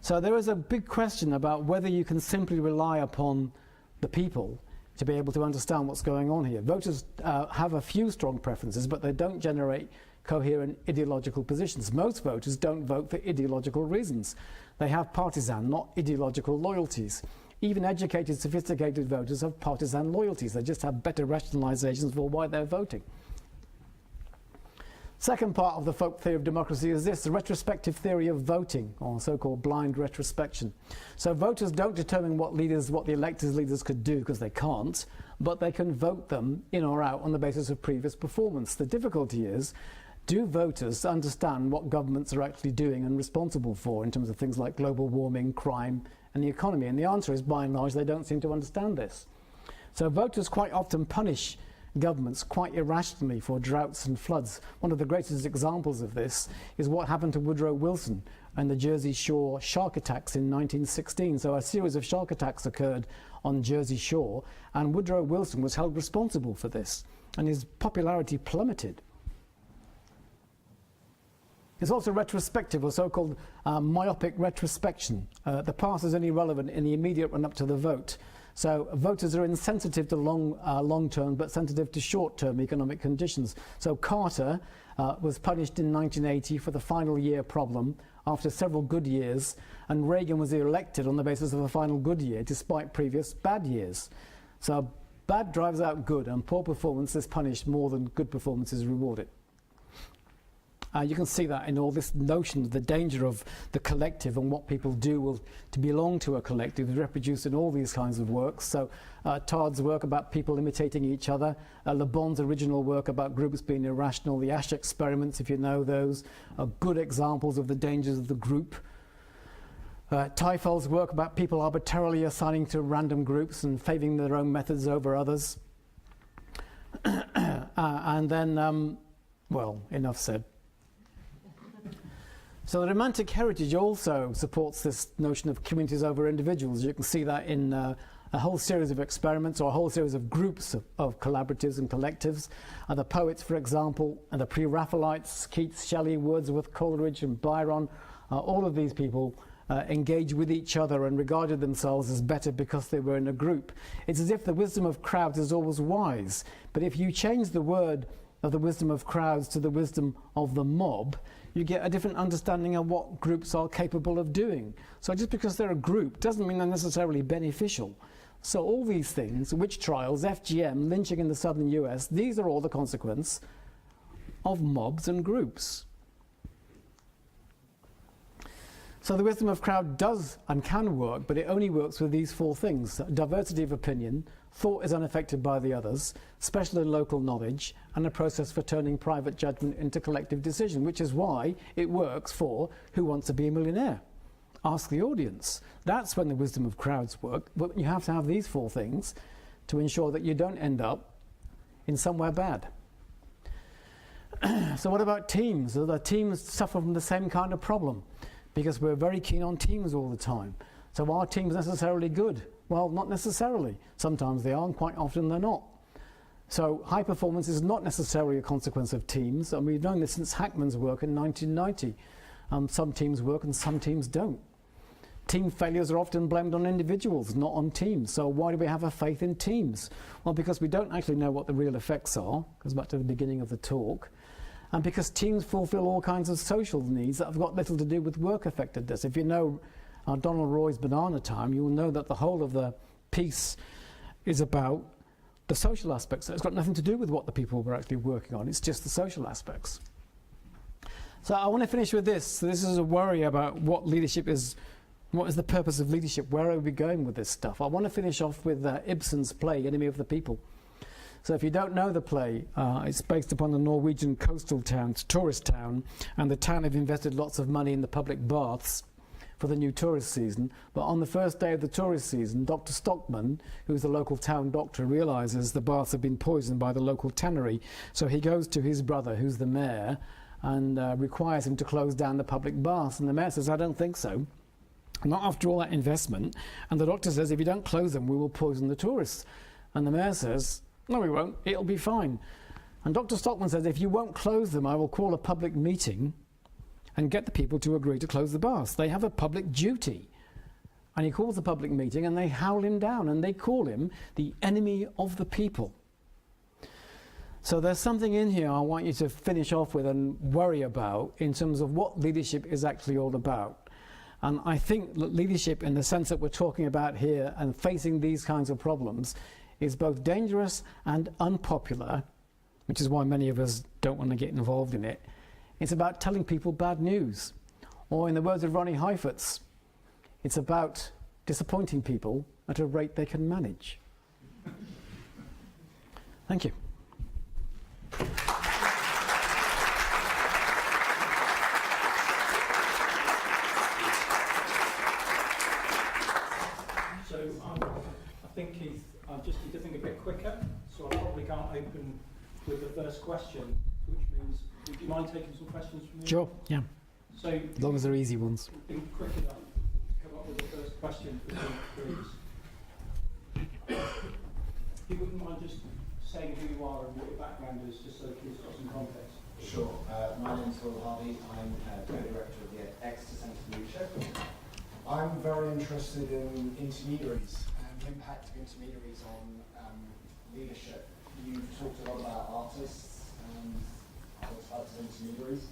So there is a big question about whether you can simply rely upon the people to be able to understand what's going on here. Voters have a few strong preferences, but they don't generate coherent ideological positions. Most voters don't vote for ideological reasons. They have partisan, not ideological loyalties. Even educated, sophisticated voters have partisan loyalties. They just have better rationalizations for why they're voting. Second part of the folk theory of democracy is this, the retrospective theory of voting, or so-called blind retrospection. So voters don't determine what the electors' leaders could do, because they can't, but they can vote them in or out on the basis of previous performance. The difficulty is, do voters understand what governments are actually doing and responsible for in terms of things like global warming, crime, and the economy? And the answer is, by and large, they don't seem to understand this. So voters quite often punish governments quite irrationally for droughts and floods. One of the greatest examples of this is what happened to Woodrow Wilson and the Jersey Shore shark attacks in 1916. So a series of shark attacks occurred on Jersey Shore, and Woodrow Wilson was held responsible for this, and his popularity plummeted. It's also retrospective, or so-called myopic retrospection. The past is only relevant in the immediate run-up to the vote. So voters are insensitive to long-term, but sensitive to short-term economic conditions. So Carter was punished in 1980 for the final year problem after several good years, and Reagan was elected on the basis of a final good year, despite previous bad years. So bad drives out good, and poor performance is punished more than good performance is rewarded. You can see that in all this notion of the danger of the collective and what people do to belong to a collective is reproduced in all these kinds of works. So Todd's work about people imitating each other, Le Bon's original work about groups being irrational, the Asch experiments, if you know those, are good examples of the dangers of the group. Teifel's work about people arbitrarily assigning to random groups and favouring their own methods over others. And then, well, enough said. So the Romantic heritage also supports this notion of communities over individuals. You can see that in a whole series of experiments or a whole series of groups of collaboratives and collectives. The poets, for example, and the Pre-Raphaelites, Keats, Shelley, Wordsworth, Coleridge and Byron, all of these people engaged with each other and regarded themselves as better because they were in a group. It's as if the wisdom of crowds is always wise, but if you change the word of the wisdom of crowds to the wisdom of the mob, you get a different understanding of what groups are capable of doing. So just because they're a group doesn't mean they're necessarily beneficial. So all these things, witch trials, FGM, lynching in the southern US, these are all the consequence of mobs and groups. So the wisdom of crowd does and can work, but it only works with these four things: diversity of opinion, thought is unaffected by the others, special and local knowledge, and a process for turning private judgment into collective decision, which is why it works for Who Wants to Be a Millionaire? Ask the audience. That's when the wisdom of crowds work, but you have to have these four things to ensure that you don't end up in somewhere bad. So what about teams? So the teams suffer from the same kind of problem, because we're very keen on teams all the time. So are teams necessarily good? Well, not necessarily. Sometimes they are, and quite often they're not. So high performance is not necessarily a consequence of teams, and we've known this since Hackman's work in 1990. Some teams work and some teams don't. Team failures are often blamed on individuals, not on teams. So why do we have a faith in teams? Well, because we don't actually know what the real effects are, goes back to the beginning of the talk, and because teams fulfill all kinds of social needs that have got little to do with work effectiveness. If you know Donald Roy's Banana Time, you will know that the whole of the piece is about the social aspects. It's got nothing to do with what the people were actually working on. It's just the social aspects. So I want to finish with this. So this is a worry about what leadership is. What is the purpose of leadership? Where are we going with this stuff? I want to finish off with Ibsen's play, Enemy of the People. So if you don't know the play, it's based upon the Norwegian coastal town, tourist town, and the town have invested lots of money in the public baths for the new tourist season. But on the first day of the tourist season, Dr. Stockman, who's the local town doctor, realises the baths have been poisoned by the local tannery. So he goes to his brother, who's the mayor, and requires him to close down the public baths. And the mayor says, I don't think so. Not after all that investment. And the doctor says, if you don't close them, we will poison the tourists. And the mayor says, no, we won't. It'll be fine. And Dr. Stockman says, if you won't close them, I will call a public meeting and get the people to agree to close the baths. They have a public duty. And he calls a public meeting and they howl him down and they call him the enemy of the people. So there's something in here I want you to finish off with and worry about in terms of what leadership is actually all about. And I think leadership, in the sense that we're talking about here and facing these kinds of problems, is both dangerous and unpopular, which is why many of us don't want to get involved in it. It's about telling people bad news. Or in the words of Ronnie Heifetz, it's about disappointing people at a rate they can manage. Thank you. So I think Keith, I just need to think a bit quicker, so I probably can't open with the first question, which means, would you mind taking some questions from me? Sure, yeah. So, As long as they're easy ones. think quick enough to come up with the first question for me, please. If you wouldn't mind just saying who you are and what your background is, just so Keith's got some context. Sure. My name's Phil Harvey. I'm co-director of the Exeter Centre for Leadership. I'm very interested in intermediaries and the impact of intermediaries on leadership. You've talked a lot about artists and other types of intermediaries.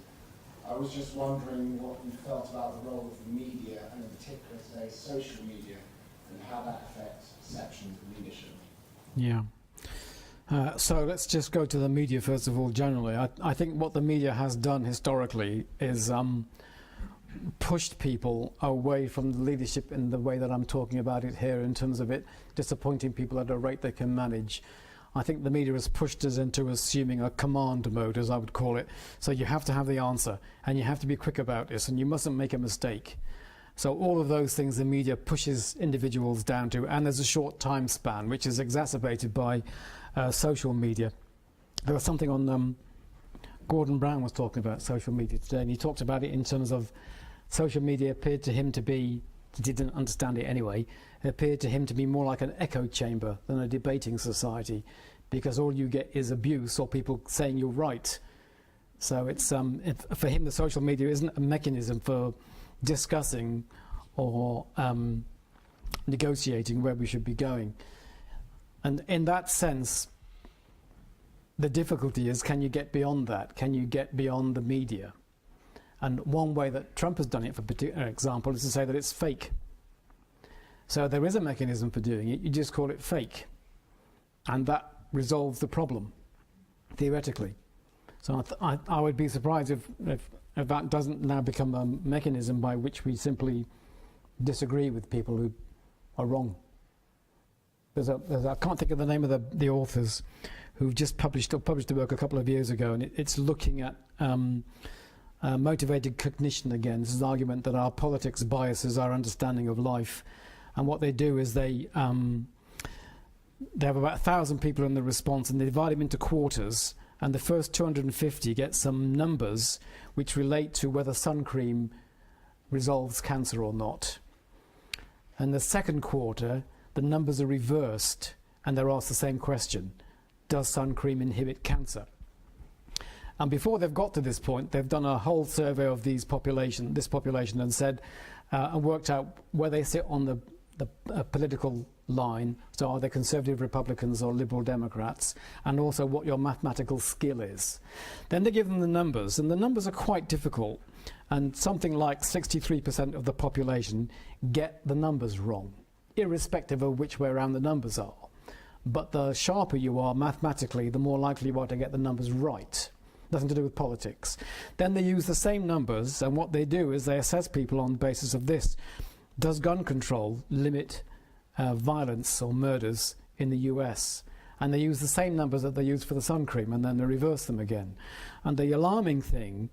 I was just wondering what you felt about the role of the media, and in particular today social media, and how that affects perceptions of leadership. Yeah. So let's just go to the media first of all. Generally, I think what the media has done historically is pushed people away from the leadership in the way that I'm talking about it here, in terms of it disappointing people at a rate they can manage. I think the media has pushed us into assuming a command mode, as I would call it. So you have to have the answer, and you have to be quick about this, and you mustn't make a mistake. So all of those things the media pushes individuals down to, and there's a short time span, which is exacerbated by social media. There was something on, Gordon Brown was talking about social media today, and he talked about it in terms of social media appeared to him to be, he didn't understand it anyway, it appeared to him to be more like an echo chamber than a debating society, because all you get is abuse or people saying you're right. So it's for him the social media isn't a mechanism for discussing or negotiating where we should be going. And in that sense, the difficulty is, can you get beyond that? Can you get beyond the media? And one way that Trump has done it, for particular example, is to say that it's fake. So there is a mechanism for doing it, you just call it fake. And that resolves the problem, theoretically. So I would be surprised if that doesn't now become a mechanism by which we simply disagree with people who are wrong. I can't think of the name of the authors who just published the work a couple of years ago, and it's looking at motivated cognition again. This is an argument that our politics biases our understanding of life. And what they do is they have about 1,000 people in the response, and they divide them into quarters, and the first 250 get some numbers which relate to whether sun cream resolves cancer or not. And the second quarter, the numbers are reversed, and they're asked the same question: does sun cream inhibit cancer? And before they've got to this point, they've done a whole survey of this population, and said and worked out where they sit on the political line. So are they Conservative Republicans or Liberal Democrats? And also what your mathematical skill is. Then they give them the numbers, and the numbers are quite difficult. And something like 63% of the population get the numbers wrong, irrespective of which way around the numbers are. But the sharper you are mathematically, the more likely you are to get the numbers right. Nothing to do with politics. Then they use the same numbers, and what they do is they assess people on the basis of this. Does gun control limit violence or murders in the US? And they use the same numbers that they use for the sun cream, and then they reverse them again. And the alarming thing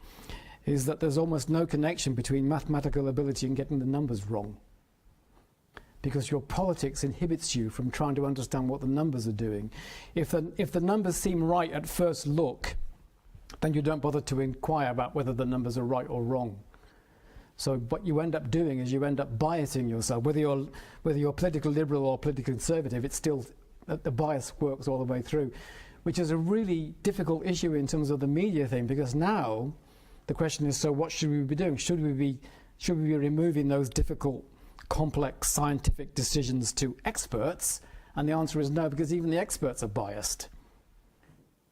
is that there's almost no connection between mathematical ability and getting the numbers wrong, because your politics inhibits you from trying to understand what the numbers are doing. If the numbers seem right at first look, then you don't bother to inquire about whether the numbers are right or wrong. So what you end up doing is you end up biasing yourself. Whether you're political liberal or political conservative, it's still the bias works all the way through, which is a really difficult issue in terms of the media thing, because now the question is, so what should we be doing? Should we be removing those difficult, complex scientific decisions to experts? And the answer is no, because even the experts are biased.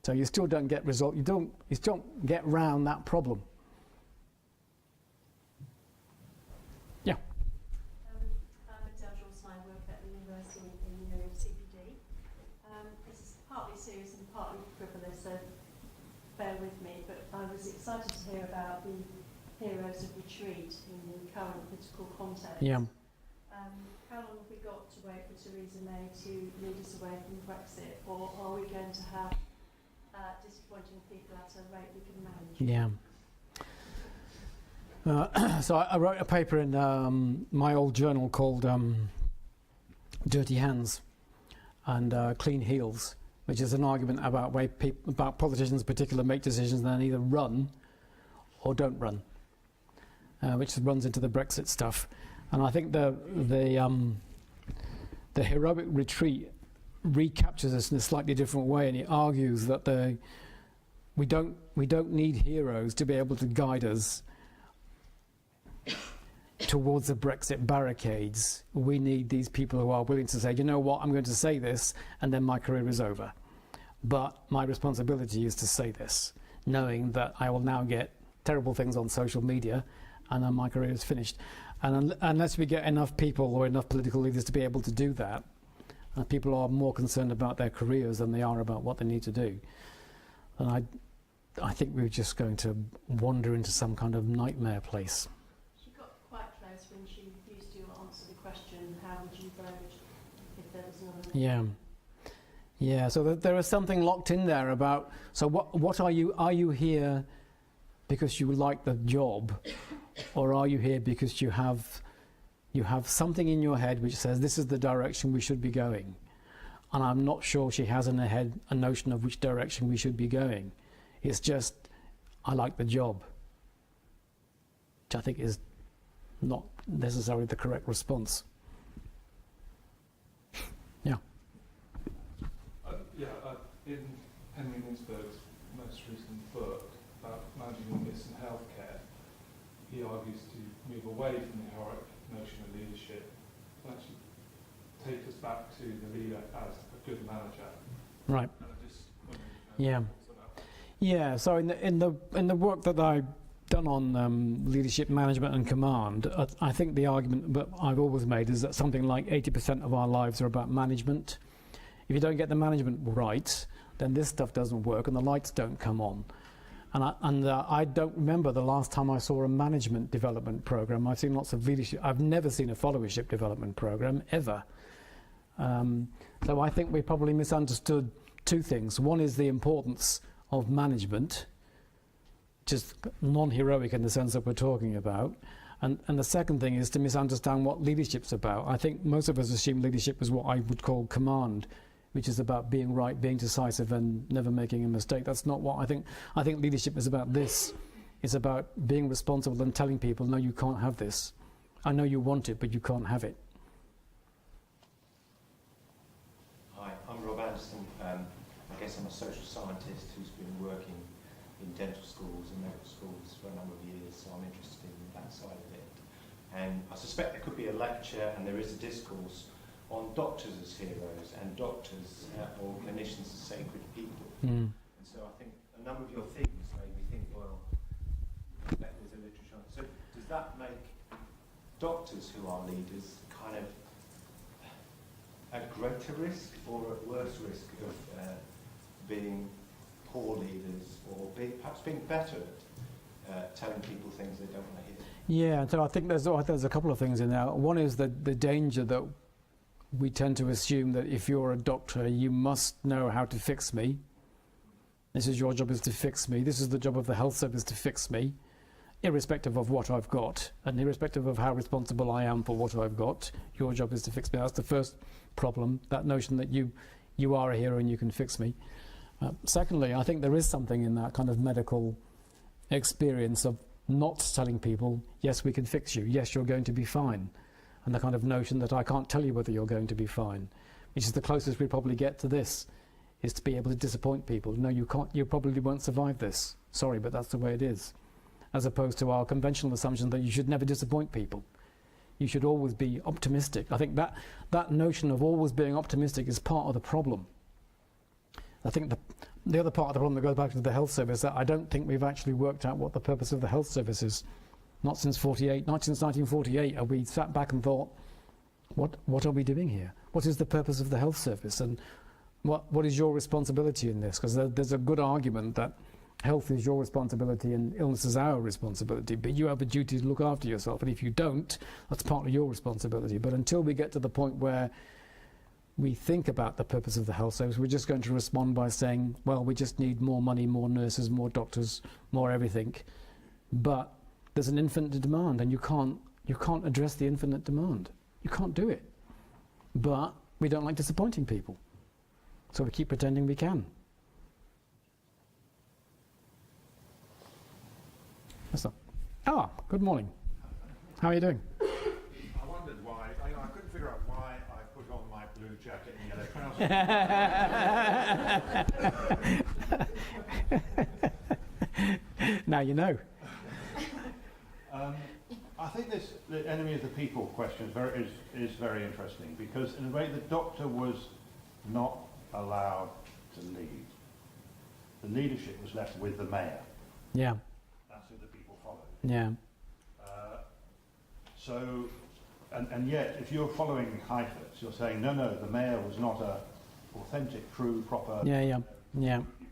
So you still don't get result. You don't get round that problem. Yeah. I'm Adele Johnson. I work at the University in the area of CPD. This is partly serious and partly frivolous, so bear with me. But I was excited to hear about the heroes of retreat in the current political context. Yeah. How long have we got to wait for Theresa May to lead us away from Brexit, or are we going to have disappointing people at a rate we can manage? Yeah. So I wrote a paper in my old journal called Dirty Hands and Clean Heels, which is an argument about about politicians in particular make decisions and then either run or don't run, which runs into the Brexit stuff. And I think the heroic retreat recaptures this in a slightly different way, and it argues that we don't need heroes to be able to guide us towards the Brexit barricades. We need these people who are willing to say, you know what, I'm going to say this, and then my career is over. But my responsibility is to say this, knowing that I will now get terrible things on social media, and then my career is finished. And unless we get enough people or enough political leaders to be able to do that, and people are more concerned about their careers than they are about what they need to do. And I think we're just going to wander into some kind of nightmare place. She got quite close when she refused to answer the question, how would you vote if there was another... Yeah. Yeah, so there is something locked in there about, so what are you here because you like the job, or are you here because you have something in your head which says this is the direction we should be going? And I'm not sure she has in her head a notion of which direction we should be going. It's just, I like the job, which I think is not necessarily the correct response. Yeah. In Henry Mintzberg's most recent book about managing illness and healthcare, he argues to move away from the heroic notion of leadership and actually take us back to the leader as a good manager. Right. And I just wondered, Yeah. Yeah. So in the work that I've done on leadership, management, and command, I think the argument that I've always made is that something like 80% of our lives are about management. If you don't get the management right, then this stuff doesn't work and the lights don't come on. And I don't remember the last time I saw a management development program. I've seen lots of leadership. I've never seen a followership development program, ever. So I think we probably misunderstood two things. One is the importance of management, just non-heroic in the sense that we're talking about. And the second thing is to misunderstand what leadership's about. I think most of us assume leadership is what I would call command, which is about being right, being decisive, and never making a mistake. That's not what I think. I think leadership is about this. It's about being responsible and telling people, no, you can't have this. I know you want it, but you can't have it. Hi, I'm Rob Anderson. I guess I'm a social scientist who's been working in dental schools and medical schools for a number of years, so I'm interested in that side of it. And I suspect there could be a lecture, and there is a discourse, on doctors as heroes and doctors or clinicians as sacred people. And so I think a number of your themes made me think, well, that there's a literature. So does that make doctors who are leaders kind of at greater risk or at worse risk of being poor leaders, or perhaps being better at telling people things they don't want to hear? Yeah, so I think there's a couple of things in there. One is the danger that we tend to assume that if you're a doctor, you must know how to fix me. This is your job, is to fix me. This is the job of the health service, to fix me, irrespective of what I've got and irrespective of how responsible I am for what I've got. Your job is to fix me. That's the first problem, that notion that you are a hero and you can fix me. Secondly, I think there is something in that kind of medical experience of not telling people, yes, we can fix you, yes, you're going to be fine. And the kind of notion that I can't tell you whether you're going to be fine, which is the closest we probably get to this, is to be able to disappoint people. No, you can't, you probably won't survive this. Sorry, but that's the way it is. As opposed to our conventional assumption that you should never disappoint people. You should always be optimistic. I think that notion of always being optimistic is part of the problem. I think the other part of the problem that goes back to the health service, that I don't think we've actually worked out what the purpose of the health service is. Not since 1948 have we sat back and thought, what are we doing here? What is the purpose of the health service? And what is your responsibility in this? Because there's a good argument that health is your responsibility and illness is our responsibility, but you have a duty to look after yourself, and if you don't, that's partly your responsibility. But until we get to the point where we think about the purpose of the health service, we're just going to respond by saying, well, we just need more money, more nurses, more doctors, more everything. But there's an infinite demand, and you can't address the infinite demand. You can't do it. But we don't like disappointing people, so we keep pretending we can. Good morning. How are you doing? I wondered why, I couldn't figure out why I put on my blue jacket and yellow trousers. Now you know. I think the enemy of the people question is very interesting, because in a way the doctor was not allowed to lead. The leadership was left with the mayor. Yeah. That's who the people followed. Yeah. So And yet, if you're following Heifetz, you're saying, no, the mayor was not a authentic, true, proper... Yeah. You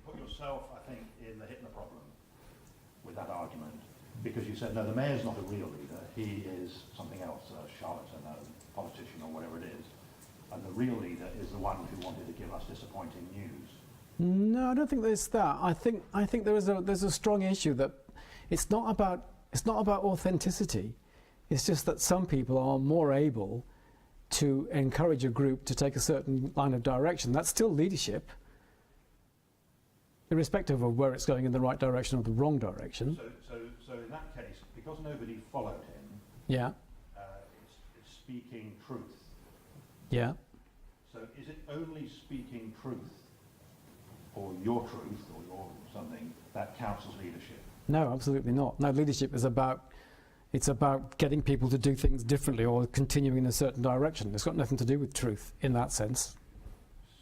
put yourself, I think, in the Hitler problem with that argument, because you said, no, the mayor's not a real leader, he is something else, a charlatan, a politician, or whatever it is. And the real leader is the one who wanted to give us disappointing news. No, I don't think there's that. I think there's a strong issue that it's not about authenticity. It's just that some people are more able to encourage a group to take a certain line of direction. That's still leadership, irrespective of where it's going in the right direction or the wrong direction. So in that case, because nobody followed him, Yeah, it's speaking truth. yeah. So is it only speaking truth, or your truth, or your something, that counts as leadership? No, absolutely not. No, leadership is about getting people to do things differently or continuing in a certain direction. It's got nothing to do with truth in that sense.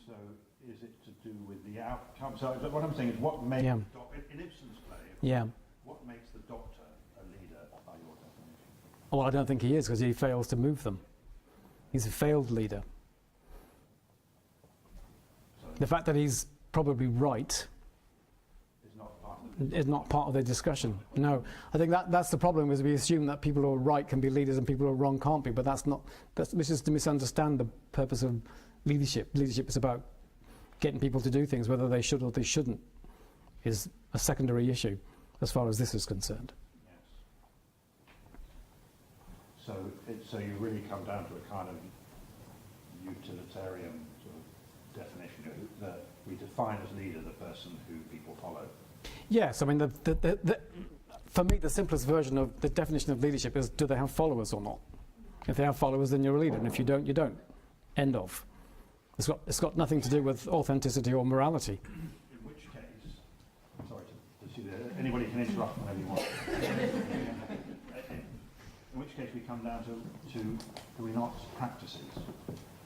So is it to do with the outcome? So what I'm saying is, what makes Yeah. in Ibsen's play, Yeah. what makes the Doctor a leader by your definition? Well, I don't think he is, because he fails to move them. He's a failed leader. So The fact that he's probably right it's not part of is not part of the discussion. No, I think that's the problem, is we assume that people who are right can be leaders and people who are wrong can't be, but this is to misunderstand the purpose of leadership. Leadership is about getting people to do things, whether they should or they shouldn't is a secondary issue as far as this is concerned. Yes. So you really come down to a kind of utilitarian sort of definition, that we define as leader the person who people follow. Yes, I mean, for me, the simplest version of the definition of leadership is, do they have followers or not? If they have followers, then you're a leader, and if you don't, you don't. End of. It's got nothing to do with authenticity or morality. In which case, sorry to see that, anybody can interrupt whenever you want. In which case we come down to do we not practices?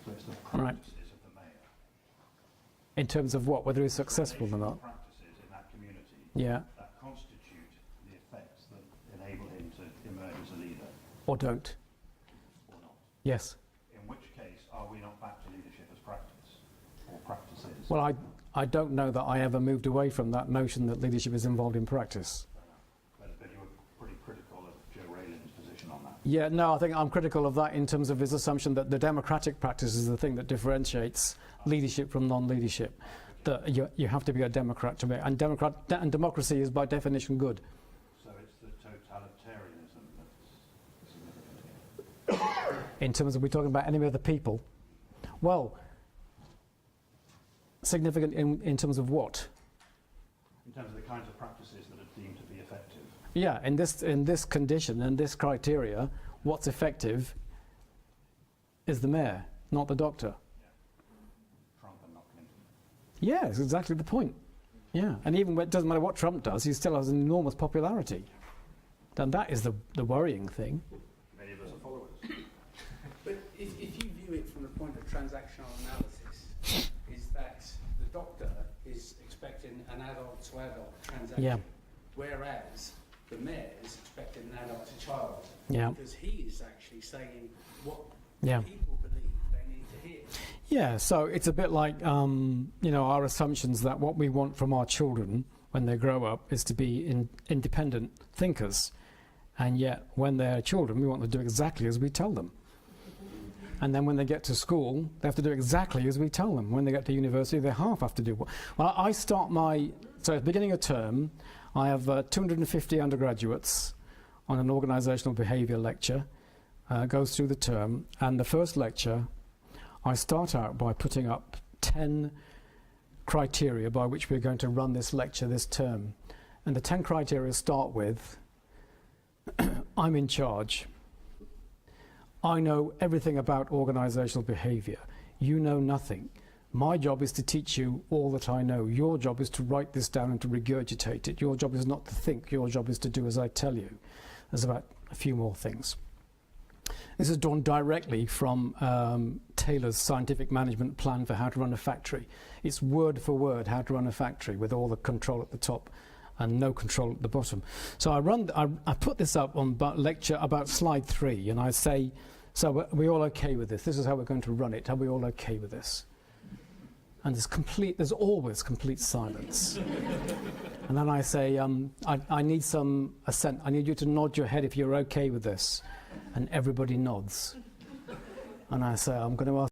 So it's the Right. practices of the mayor. In terms of what, whether he's successful or not. Practices in that community Yeah, that constitute the effects that enable him to emerge as a leader, or don't. or not. Yes. In which case, are we not back to leadership as practice, or practices? Well, I don't know that I ever moved away from that notion that leadership is involved in practice. But you were pretty critical of Joe Raylin's position on that. Yeah, no, I think I'm critical of that in terms of his assumption that the democratic practice is the thing that differentiates leadership from non-leadership. That you have to be a democrat to be, and democracy is by definition good. So it's the totalitarianism that's significant here. In terms of, we're talking about enemy of the people. Well, significant in terms of what? In terms of the kinds of practices that are deemed to be effective. Yeah, in this condition and this criteria, what's effective is the mayor, not the doctor. Trump and not Clinton. Yeah, it's exactly the point. Yeah, and even when it doesn't matter what Trump does, he still has an enormous popularity. And that is the worrying thing. Many of us are followers. But if you view it from the point of transactional analysis, is that the doctor is expecting an adult-to-adult transaction, Yeah. whereas the mayor is expecting an adult-to-child. Yeah. Because he is actually saying what Yeah. people believe they need to hear. Yeah, so it's a bit like, our assumptions that what we want from our children when they grow up is to be independent thinkers. And yet, when they're children, we want them to do exactly as we tell them. And then when they get to school, they have to do exactly as we tell them. When they get to university, they half have to do. Well, I start so at the beginning of term, I have 250 undergraduates on an organisational behaviour lecture. Goes through the term, and the first lecture, I start out by putting up 10 criteria by which we're going to run this lecture this term. And the 10 criteria start with, I'm in charge. I know everything about organisational behaviour. You know nothing. My job is to teach you all that I know. Your job is to write this down and to regurgitate it. Your job is not to think. Your job is to do as I tell you. There's about a few more things. This is drawn directly from Taylor's scientific management plan for how to run a factory. It's word for word how to run a factory with all the control at the top and no control at the bottom. So I put this up on lecture about slide 3, and I say So are we all okay with this? This is how we're going to run it. Are we all okay with this? And there's always complete silence. And then I say, I need some assent. I need you to nod your head if you're okay with this. And everybody nods. And I say, I'm going to ask